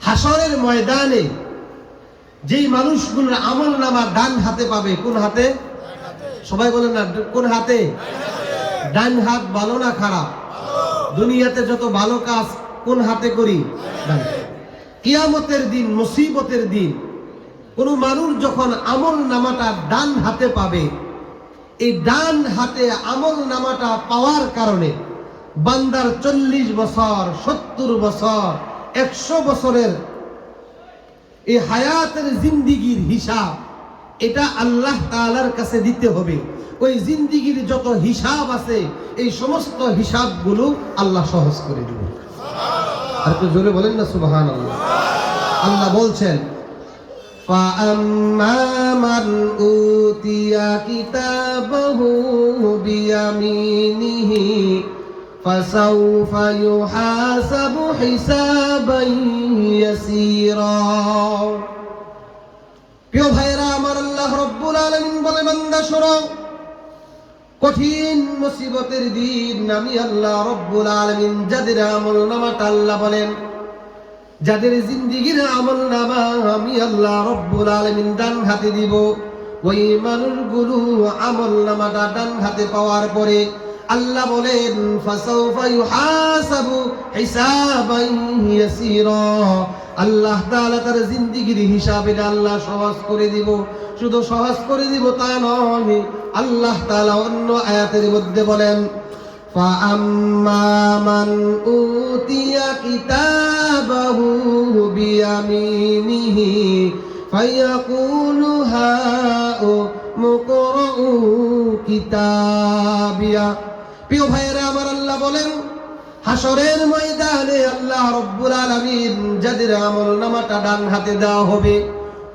হাসরের ময়দানে যেই মানুষগুলোর আমলনামা ডান হাতে পাবে, কোন হাতে? সবাই বলেন না, কোন হাতে? ডান হাত। ভালো না খারাপ? দুনিয়াতে যত ভালো কাজ কোন হাতে করি? ডান। কিয়ামতের দিন, মুসিবতের দিন, কোন মানুষ যখন আমল নামাটা ডান হাতে পাবে, এই ডান হাতে আমল নামাটা পাওয়ার কারণে বান্দার 40 বছর, 70 বছর, 100 বছরের এই হায়াতের জিন্দেগির হিসাব, এটা আল্লাহ তাআলার কাছে দিতে হবে। ওই জিন্দেগির যত হিসাব আছে, এই সমস্ত হিসাবগুলো আল্লাহ সহজ করে দিবে। আর তো জোরে বলেন না সুবহানাল্লাহ। আল্লাহ বলছেন, فَأَمَّا مَنْ أُوتِيَ كِتَابَهُ بِيَمِينِهِ فسوف يحاسب حسابا يسيرا প্রিয় ভাইরা আমার, আল্লাহ রাব্বুল আলামিন বলে, বান্দা শোনো, কঠিন মুসিবতের দিন আমি আল্লাহ রাব্বুল আলামিন যাদের আমলনামাটা, আল্লাহ বলেন যাদের জিন্দেগীর আমলনামা আমি আল্লাহ রাব্বুল আলামিন ডান হাতে দিব, ওই মানুষগুলো আমলনামাটা ডান হাতে পাওয়ার পরে আল্লাহ বলেন ফাসাউফা ইউহাসাবু হিসাবান ইয়াসীরা, আল্লাহ তাআলা তার জিন্দেগীর হিসাব এটা আল্লাহ সহজ করে দিব। শুধু সহজ করে দিব তা নয়, আল্লাহ তাআলা অন্য আয়াতের মধ্যে বলেন ফাআম্মা মান উতিয়া কিতাবাহু বিয়ামিনিহি ফায়াকুলু হাউ মুকরাউ কিতাবিয়া। প্রিয় ভাইয়েরা আমার, আল্লাহ বলেন হাসরের ময়দানে আল্লাহ রাব্বুল আলামিন যাদের আমলনামাটা ডান হাতে দেওয়া হবে,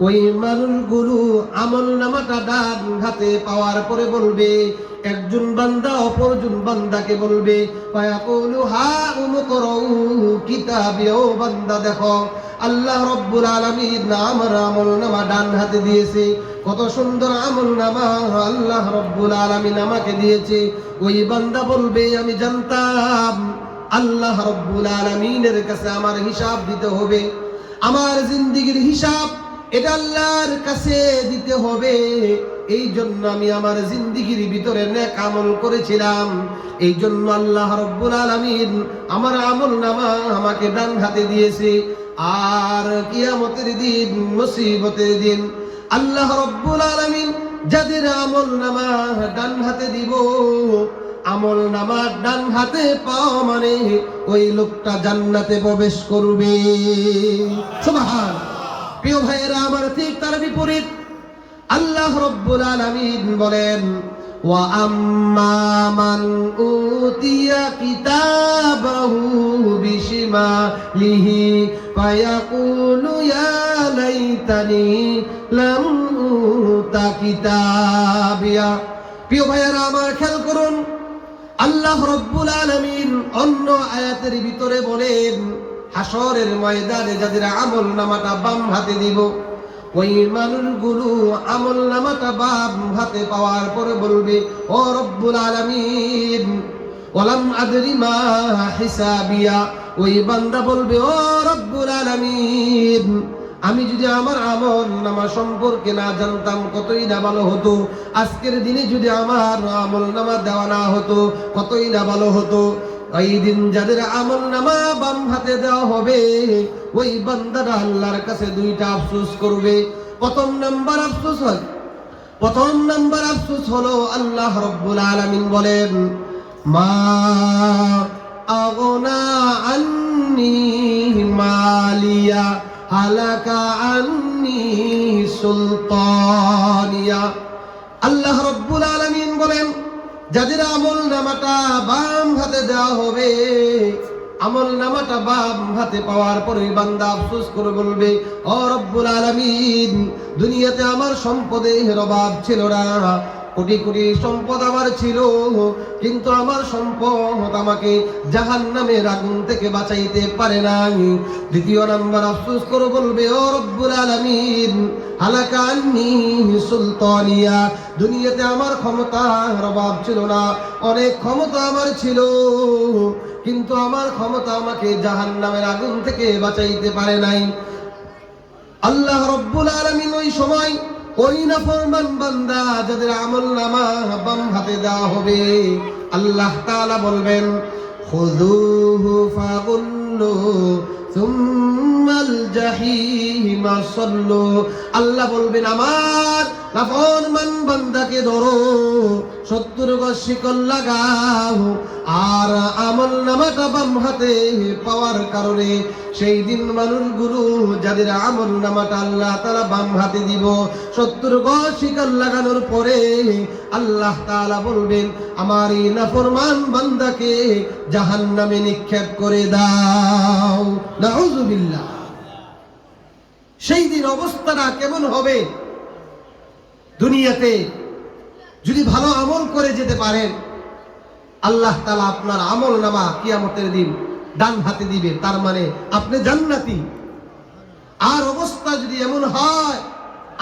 ওই মানুষগুলো আমলনামাটা ডান হাতে পাওয়ার পরে বলবে, একজন বান্দা অপরজন বান্দাকে বলবে ফায়াকুলু হাউ মুকরাউ কিতাবিয়া, ও বান্দা দেখো আল্লাহ রাব্বুল আলামিন আমার আমলনামা ডান হাতে দিয়েছে। কত সুন্দর আমলনামা আল্লাহ রাব্বুল আলামিন আমাকে দিয়েছে। ওই বান্দা বলবে আমি জানতাম আল্লাহ রাব্বুল আলামিনের কাছে আমার হিসাব দিতে হবে, আমার জিন্দেগীর হিসাব এটা আল্লাহর কাছে দিতে হবে, এই জন্য আমি আমার জিন্দেগীর ভিতরে নেক আমল করেছিলাম, এই জন্য আল্লাহ রাব্বুল আলামিন আমার আমলনামা আমাকে ডান হাতে দিয়েছে। আর কিয়ামতের দিন, মুসিবতের দিন আল্লাহ রাব্বুল আলামিন যাদের আমলনামা ডান হাতে দিব, আমলনামা ডান হাতে পাওয়া মানে ওই লোকটা জান্নাতে প্রবেশ করবে। সুবহান। প্রিয় ভাইয়েরা আমার, ঠিক তার বিপরীত আল্লাহ রাব্বুল আলামিন বলেন ওয়া আম্মা মান উতিয়া কিতাবাহু বিশিমালিহি ফায়াকুলু ইয়া লাইতানি লাম উতা কিতাবিয়া। প্রিয় ভাইয়েরা আমার, খেয়াল করুন, আল্লাহ রাব্বুল আলামিন অন্য আয়াতের ভিতরে বলেন হাসরের ময়দানে যাদের আমলনামাটা বাম হাতে দিব, ওই মানুষগুলো আমলনামাটা বাম হাতে পাওয়ার পরে বলবে ও রব্বুল আলামিন ওয়ালাম আদরি মা হিসাবিয়া, ওই বান্দা বলবে ও রব্বুল আলামিন আমি যদি আমার আমলনামা সম্পর্কে না জানতাম কতই না ভালো হতো, আজকের দিনে যদি আমার আমলনামা দেওয়া না হতো কতই না ভালো হতো। এই দিন যাদের আমলনামা বাম হাতে দেওয়া হবে, ওই বান্দারা আল্লাহর কাছে দুইটা আফসোস করবে। প্রথম নাম্বার আফসোস হলো আল্লাহ রাব্বুল আলামিন বলেন মা আগনা আন্নি মালিয়া হালাকা আন্নি সুলতানিয়া। আল্লাহ রাব্বুল আলামিন বলেন যাদের আমলনামাটা বাম হাতে দেওয়া হবে, আমলনামাটা বাম হাতে পাওয়ার পরে বান্দা আফসোস করে বলবে ও রব্বুল আলামিন দুনিয়াতে আমার সম্পদের অভাব ছিল না, কোটি কোটি সম্পদ আমার ছিল, কিন্তু আমার সম্পদ আমাকে জাহান্নামের আগুন থেকে বাঁচাইতে পারে নাই। দ্বিতীয় নাম্বার আফসোস করে বলবে ও রব্বুল আলামিন হালাকা আন্নি সুলতানিয়া, দুনিয়াতে আমার ক্ষমতার অভাব ছিল না, অনেক ক্ষমতা আমার ছিল, কিন্তু আমার ক্ষমতা আমাকে জাহান্নামের আগুন থেকে বাঁচাইতে পারে নাই। আল্লাহ রাব্বুল আলামিন ওই সময় ওই নাফরমান বান্দা যাদের আমলনামা বাম হাতে দেওয়া হবে, আল্লাহ তাআলা বলবেন খুযুহু ফাগুল্লু সুম্মাল জাহিমা সাল্লু। আল্লাহ বলবেন আমার নাফরমান বান্দাকে ধরো, 70 গজ শিকল লাগাও, আর আমলনামাটা বাম হাতে পাওয়ার কারণে সেই দিন মানুষগুলো যাদের আমলনামাটা আল্লাহ তাআলা বাম হাতে দিব, 70 গজ শিকল লাগানোর পরে আল্লাহ তাআলা বলবেন আমার এই নাফরমান বান্দাকে জাহান্নামে নিক্ষেপ করে দাও। নাউযুবিল্লাহ। সেই দিন অবস্থাটা কেমন হবে? দুনিয়াতে যদি ভালো আমল করে যেতে পারেন, আল্লাহ তাআলা আপনার আমল নামা কিয়ামতের দিন ডান হাতে দিবে, তার মানে আপনি জান্নাতি। আর অবস্থা যদি এমন হয়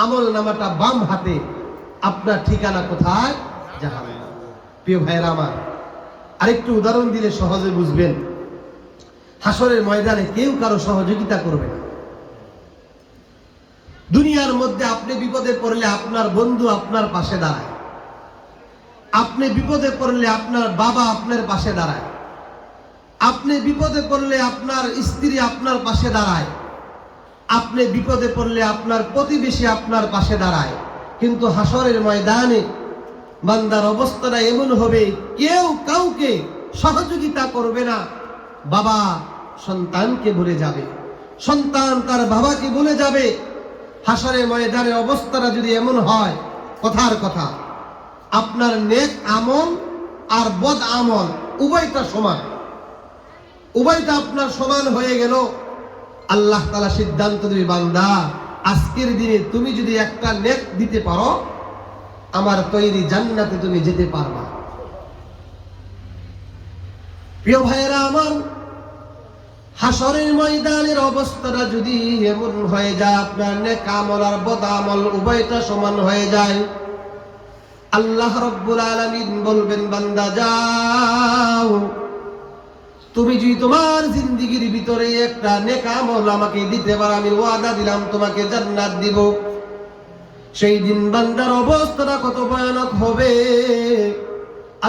আমল নামাটা বাম হাতে, আপনার ঠিকানা কোথায়? জাহান্নাম। প্রিয় ভাইরা আমার, আরেকটু উদাহরণ দিলে সহজে বুঝবেন। হাসরের ময়দানে কেউ কারো সহযোগিতা করবে না। দুনিয়ার মধ্যে আপনি বিপদে পড়লে আপনার বন্ধু আপনার পাশে দাঁড়ায়, আপনি বিপদে পড়লে আপনার বাবা আপনার পাশে দাঁড়ায়, আপনি বিপদে পড়লে আপনার স্ত্রী আপনার পাশে দাঁড়ায়, আপনি বিপদে পড়লে আপনার প্রতিবেশী আপনার পাশে দাঁড়ায়। কিন্তু হাসরের ময়দানে বান্দার অবস্থাটা এমন হবে, কেউ কাউকে সহযোগিতা করবে না। বাবা সন্তানকে ভুলে যাবে, সন্তান তার বাবাকে ভুলে যাবে। হাসরের ময়দানের অবস্থাটা যদি এমন হয়, কথার কথা, আপনার নেক আমল আর বদ আমল উভয়টা সমান, উভয়টা আপনার সমান হয়ে গেল। আল্লাহ তাআলা সিদ্ধান্ত দিবে, বান্দা আজকের দিনে তুমি যদি একটা নেক দিতে পারো, আমার তৈরি জান্নাতে তুমি যেতে পারবা। প্রিয় ভাইয়েরা আমার, হাসরের ময়দানের অবস্থাটা যদি এমন হয়ে যায়, আপনার নেক আমল আর বদ আমল উভয়টা সমান হয়ে যায়, আল্লাহ রাব্বুল আলামিন বলবেন, বান্দা যাও, তুমি যদি তোমার জিন্দেগির ভিতরে একটা নেক আমল আমাকে দিতে পারো, আমি ওয়াদা দিলাম তোমাকে জান্নাত দিব। সেই দিন বান্দার অবস্থাটা কত ভয়ানক হবে।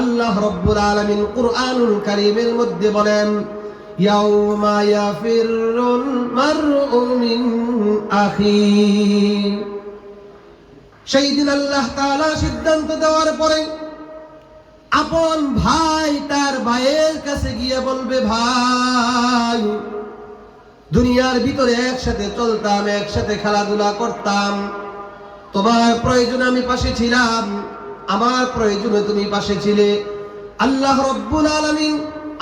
আল্লাহ রাব্বুল আলামিন কুরআনুল কারীমের মধ্যে বলেন, ইয়াউমা ইয়াফিরুল মারউ মিন আখি। সেই দিন আল্লাহ তাআলা সিদ্ধান্ত দেওয়ার পরে আপন ভাই তার ভাইয়ের কাছে গিয়ে বলবে, ভাই দুনিয়ার ভিতরে একসাথে চলতাম, একসাথে খেলাধুলা করতাম, তোমার প্রয়োজনে আমি পাশে ছিলাম, আমার প্রয়োজনে তুমি পাশে ছিলে। আল্লাহ রাব্বুল আলামিন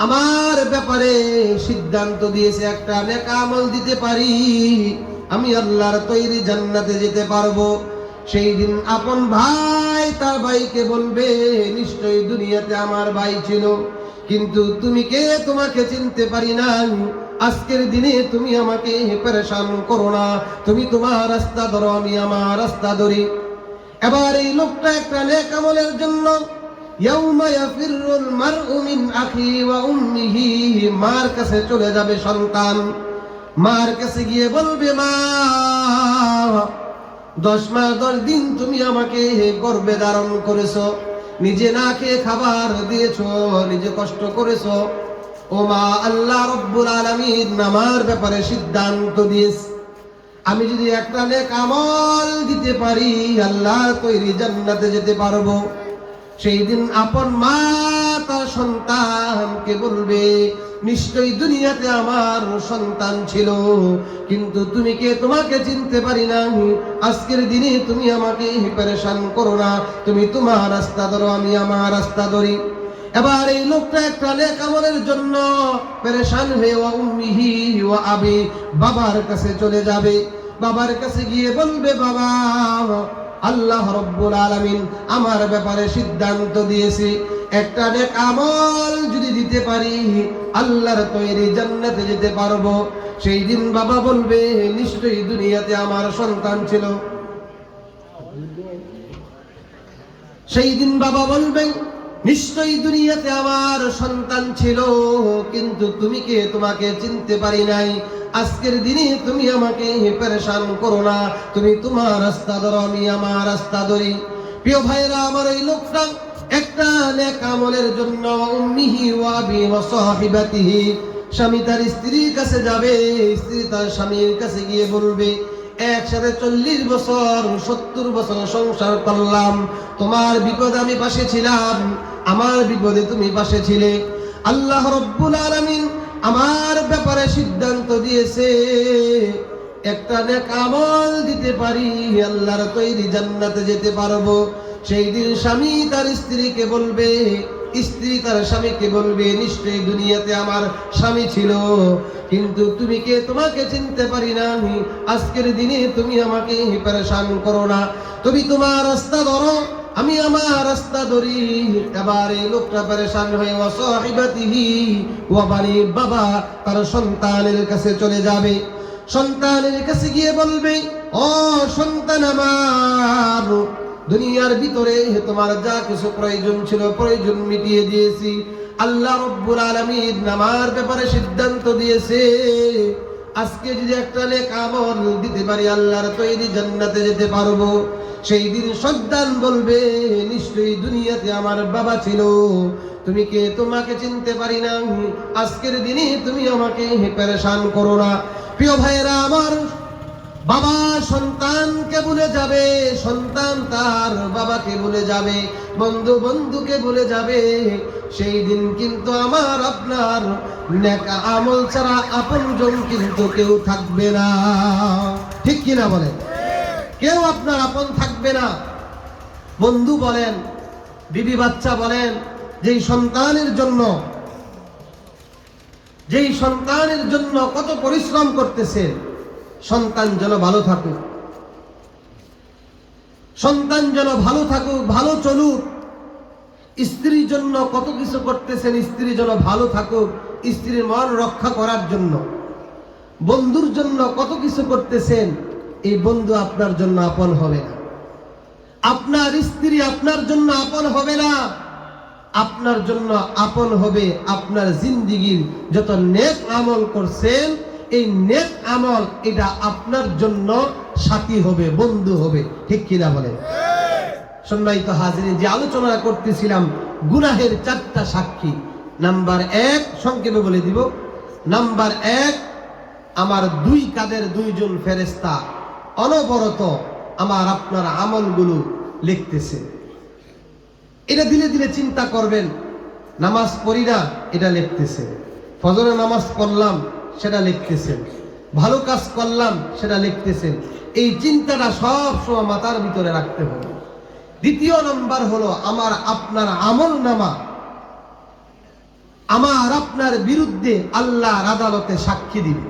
আমার ব্যাপারে সিদ্ধান্ত দিয়েছে, একটা নেক আমল দিতে পারি, আমি আল্লাহর তৈরি জান্নাতে যেতে পারবো। সেই দিন আপন ভাই তার ভাইকে বলবে, নিশ্চয়ই দুনিয়াতে আমার ভাই ছিল, কিন্তু তুমি কে তোমাকে চিনতে পারি না, আজকের দিনে তুমি আমাকে পেরেশান করো না, তুমি তোমার রাস্তা ধরো, আমি আমার রাস্তা ধরি। এবার এই লোকটা একটা নেক আমলের জন্য ইয়াউমা ইয়াফিরুল মারউ মিন আখি ওয়া উম্মিহি, মার কাছে চলে যাবে সন্তান, মার কাছে গিয়ে বলবে, মা 10 মাস 10 দিন তুমি আমাকে গর্ভে ধারণ করেছো, নিজে না খেয়ে খাবার দিয়েছো, নিজে কষ্ট করেছো। ও মা, আল্লাহ রাব্বুল আলামিন আমার ব্যাপারে সিদ্ধান্ত দিয়েছে, আমি যদি একটা নেক আমল দিতে পারি, আল্লাহ তৈরি জান্নাতে যেতে পারবো। সেই দিন আপন মা তার সন্তানকে বলবে, নিশ্চয়ই দুনিয়াতে আমার সন্তান ছিল, কিন্তু তুমি কে তোমাকে চিনতে পারি না, আজকের দিনে তুমি আমাকে পেরেশান করো না, তুমি তোমার রাস্তা ধরো, আমি আমার রাস্তা ধরি। এবার এই লোকটা একটা নেক আমলের জন্য পেরেশান হয়ে ওয়া উম্মিহি ওয়া আবি, বাবার কাছে চলে যাবে। বাবার কাছে গিয়ে বলবে, বাবা আল্লাহ রাব্বুল আলামিন আমার ব্যাপারে সিদ্ধান্ত দিয়েছে, একটা নেক আমল যদি দিতে পারি, আল্লাহর তৈরি জান্নাতে যেতে পারবো। সেই দিন বাবা বলবে, নিশ্চয়ই দুনিয়াতে আমার সন্তান ছিল। সেই দিন বাবা বলবেন, নিশ্চয়ই দুনিয়াতে আমার সন্তান ছিল, কিন্তু তুমি কে তোমাকে চিনতে পারি নাই, আজকের দিনে তুমি আমাকে পেরেশান করো না, তুমি তোমার রাস্তা ধরো, আমি আমার রাস্তা ধরি। প্রিয় ভাইরা আমার, এই লোকটা একটা নেক আমলের জন্য উম্মিহি ওয়া আবি ওয়া সাহিবাতিহি, স্বামী তার স্ত্রীর কাছে যাবে, স্ত্রী তার স্বামীর কাছে গিয়ে বলবে, একসাথে 40 বছর 70 বছর সংসার করলাম, তোমার বিপদে আমি পাশে ছিলাম, আমার বিপদে তুমি পাশে ছিলে। আল্লাহ রাব্বুল আলামিন আমার ব্যাপারে সিদ্ধান্ত দিয়েছে, একটা নেক আমল দিতে পারি, আল্লাহর তৈরি জান্নাতে যেতে পারবো। সেই দিন স্বামী তার স্ত্রীকে বলবে, স্ত্রী তার স্বামীকে বলবে, নিশ্চয়ই দুনিয়াতে আমার স্বামী ছিল, কিন্তু তুমি কে তোমাকে চিনতে পারি না, আজকের দিনে তুমি আমাকে পেরেশান করো না, তুমি তোমার রাস্তা ধরো, আমি আমার রাস্তা ধরি। এবার এই লোকটা পেরেশান হয়ে ওয়াসাহিবাতিহি ওয়া বানি, বাবা তার সন্তানের কাছে চলে যাবে। সন্তানের কাছে গিয়ে বলবে, ও সন্তান আমার, দুনিয়ার ভিতরে তোমার যা কিছু প্রয়োজন ছিল প্রয়োজন মিটিয়ে দিয়েছি। আল্লাহ রাব্বুল আলামিন আমার ব্যাপারে সিদ্ধান্ত দিয়েছে, আজকে যদি একটা নেক আমল দিতে পারি আল্লাহর তৈরি জান্নাতে যেতে পারবো। সেই দিন সন্তান বলবে, নিশ্চয়ই দুনিয়াতে আমার বাবা ছিল, তুমি কে? তোমাকে চিনতে পারি না, আজকের দিনে তুমি আমাকে পেরেশান করো না। প্রিয় ভাইয়েরা আমার, বাবা সন্তানকে ভুলে যাবে, সন্তান তার বাবাকে ভুলে যাবে, বন্ধু বন্ধুকে ভুলে যাবে। সেই দিন কিন্তু আমার আপনার নেক আমল ছাড়া আপনজন কিন্তু কেউ থাকবে না। ঠিক কিনা বলেন? কেউ আপনার আপন থাকবে না। বন্ধু বলেন, বিবি বাচ্চা বলেন, যেই সন্তানের জন্য কত পরিশ্রম করতেছেন, সন্তান যেন ভালো থাকুক, সন্তান যেন ভালো থাকুক, ভালো চলুক। স্ত্রীর জন্য কত কিছু করতেছেন, স্ত্রী যেন ভালো থাকুক, স্ত্রীর মন রক্ষা করার জন্য। বন্ধুর জন্য কত কিছু করতেছেন, এই বন্ধু আপনার জন্য আপন হবে না। আপনার স্ত্রী আপনার জন্য আপন হবে না। আপনার জন্য আপন হবে আপনার জিন্দেগীর যত নেক আমল করছেন, এই নেক আমল এটা আপনার জন্য সাথী হবে, বন্ধু হবে। ঠিক কিনা বলেন? সম্মানিত হাজিরিন, যে আলোচনা করতেছিলাম গুনাহের 4টা সাক্ষী। নাম্বার 1 সংক্ষেপে বলে দিব। নাম্বার 1, আমার 2 কাঁধের 2জন ফেরেশতা অনবরত আমার আপনার আমলগুলো লিখতেছে। এটা দিলে দিলে চিন্তা করবেন, নামাজ পড়ি না, এটা লিখতেছে। ফজরে নামাজ পড়লাম, সেটা লিখতেছেন। ভালো কাজ করলাম, সেটা লিখতেছেন। এই চিন্তাটা সব সময় মাথার ভিতরে রাখতে হবে। দ্বিতীয় নাম্বার হলো, আমার আপনার আমল নামা আমার আপনার বিরুদ্ধে আল্লাহর আদালতে সাক্ষী দিবে।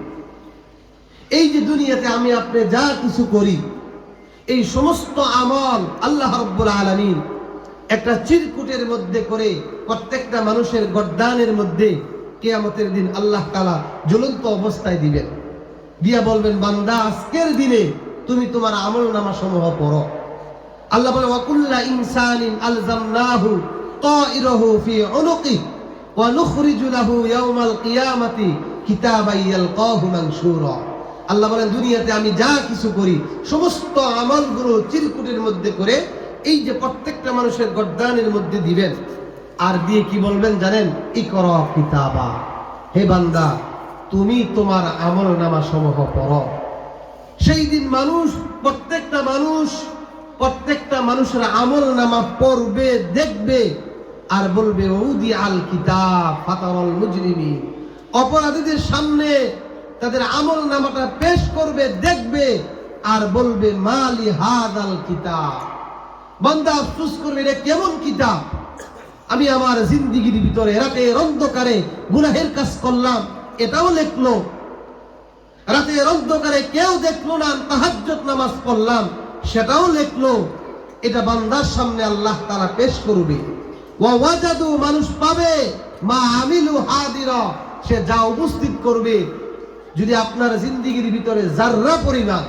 এই যে দুনিয়াতে আমি আপনি যা কিছু করি, এই সমস্ত আমল আল্লাহ রাব্বুল আলামিন একটা চিরকুটের মধ্যে করে প্রত্যেকটা মানুষের গর্দানের মধ্যে কিয়ামতের দিন আল্লাহ তাআলা জ্বলন্ত অবস্থায় দিবেন। দিয়া বলবেন, বান্দা আজকের দিনে তুমি তোমার আমল নামা সমূহ পড়ো। আল্লাহ বলে, ওয়াকুল্লা ইনসানিন আলজামনাহু তাইরাহু ফি উনুকি ওয়া নুখরিজু লাহু ইয়াওমাল কিয়ামাতি কিতাবান ইয়ালকাহু মানশুরা। আল্লাহ বলেন, দুনিয়াতে আমি যা কিছু করি সমস্ত আমলগুলো চিরকুটের মধ্যে করে এই যে প্রত্যেকটা মানুষের গর্দানের মধ্যে দিবেন। আর দিয়ে কি বলবেন জানেন? ইকরা কিতাবা, হে বান্দা তুমি তোমার আমল নামা সমূহ পড়ো। সেই দিন প্রত্যেকটা মানুষের আমল নামা পড়বে, দেখবে, আর বলবে, উদি আল কিতাব ফাতারাল মুজরিমিন। অপরাধীদের সামনে তাদের আমল নামাটা পেশ করবে, দেখবে, আর বলবে, মালি হাদাল কিতাব। বান্দা আফসোস করবে, এটা কেমন কিতাব? আমি আমার জিন্দেগির ভিতরে রাতের অন্ধকারে গুনাহের কাজ করলাম, এটাও লিখলো। রাতের অন্ধকারে কেউ দেখলো না, তাহাজ্জুদ নামাজ পড়লাম, সেটাও লিখলো। এটা বান্দার সামনে আল্লাহ তাআলা পেশ করবে। ওয়া ওয়াজাদু, মানুষ পাবে, মা আমিলু হাদিরা, সে যা উপস্থিত করবে। যদি আপনার জিন্দেগির ভিতরে যাররা পরিমাণ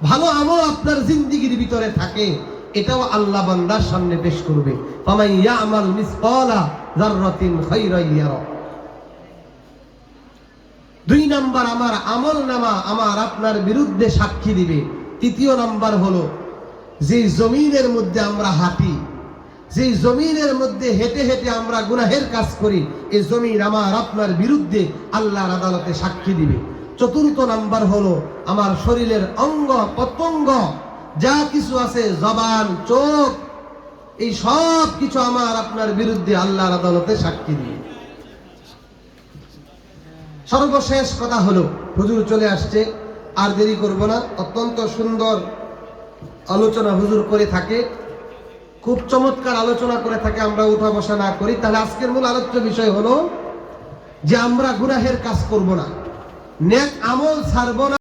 ভালো আমল আপনার জিন্দেগির ভিতরে থাকে, এটাও আল্লাহ বান্দার সামনে পেশ করবে। ফামান ইয়ামাল মিসকালা যাররাতিন খায়রান ইয়ারা। 2 নাম্বার, আমার আমল নামা আমার আপনার বিরুদ্ধে সাক্ষী দিবে। 3য় নাম্বার হলো, যে জমিনের মধ্যে আমরা হাঁটি, যে জমিনের মধ্যে হেঁটে হেঁটে আমরা গুনাহের কাজ করি, এই জমিন আমার আপনার বিরুদ্ধে আল্লাহর আদালতে সাক্ষী দিবে। 4র্থ নাম্বার হলো, আমার শরীরের অঙ্গ প্রত্যঙ্গ যা কিছু আছে, জবান, চোখ, এই সব কিছু আমার আপনার বিরুদ্ধে আল্লাহর আদালতে সাক্ষী দিবে। সর্বশেষ কথা হলো, হুজুর চলে আসছে, আর দেরি করব না। অত্যন্ত সুন্দর আলোচনা হুজুর করে থাকে, খুব চমৎকার আলোচনা করে থাকে। আমরা উঠা বসা না করি। তাহলে আজকের মূল আলোচ্য বিষয় হলো যে আমরা গুনাহের কাজ করব না, নেক আমল ছাড়ব না।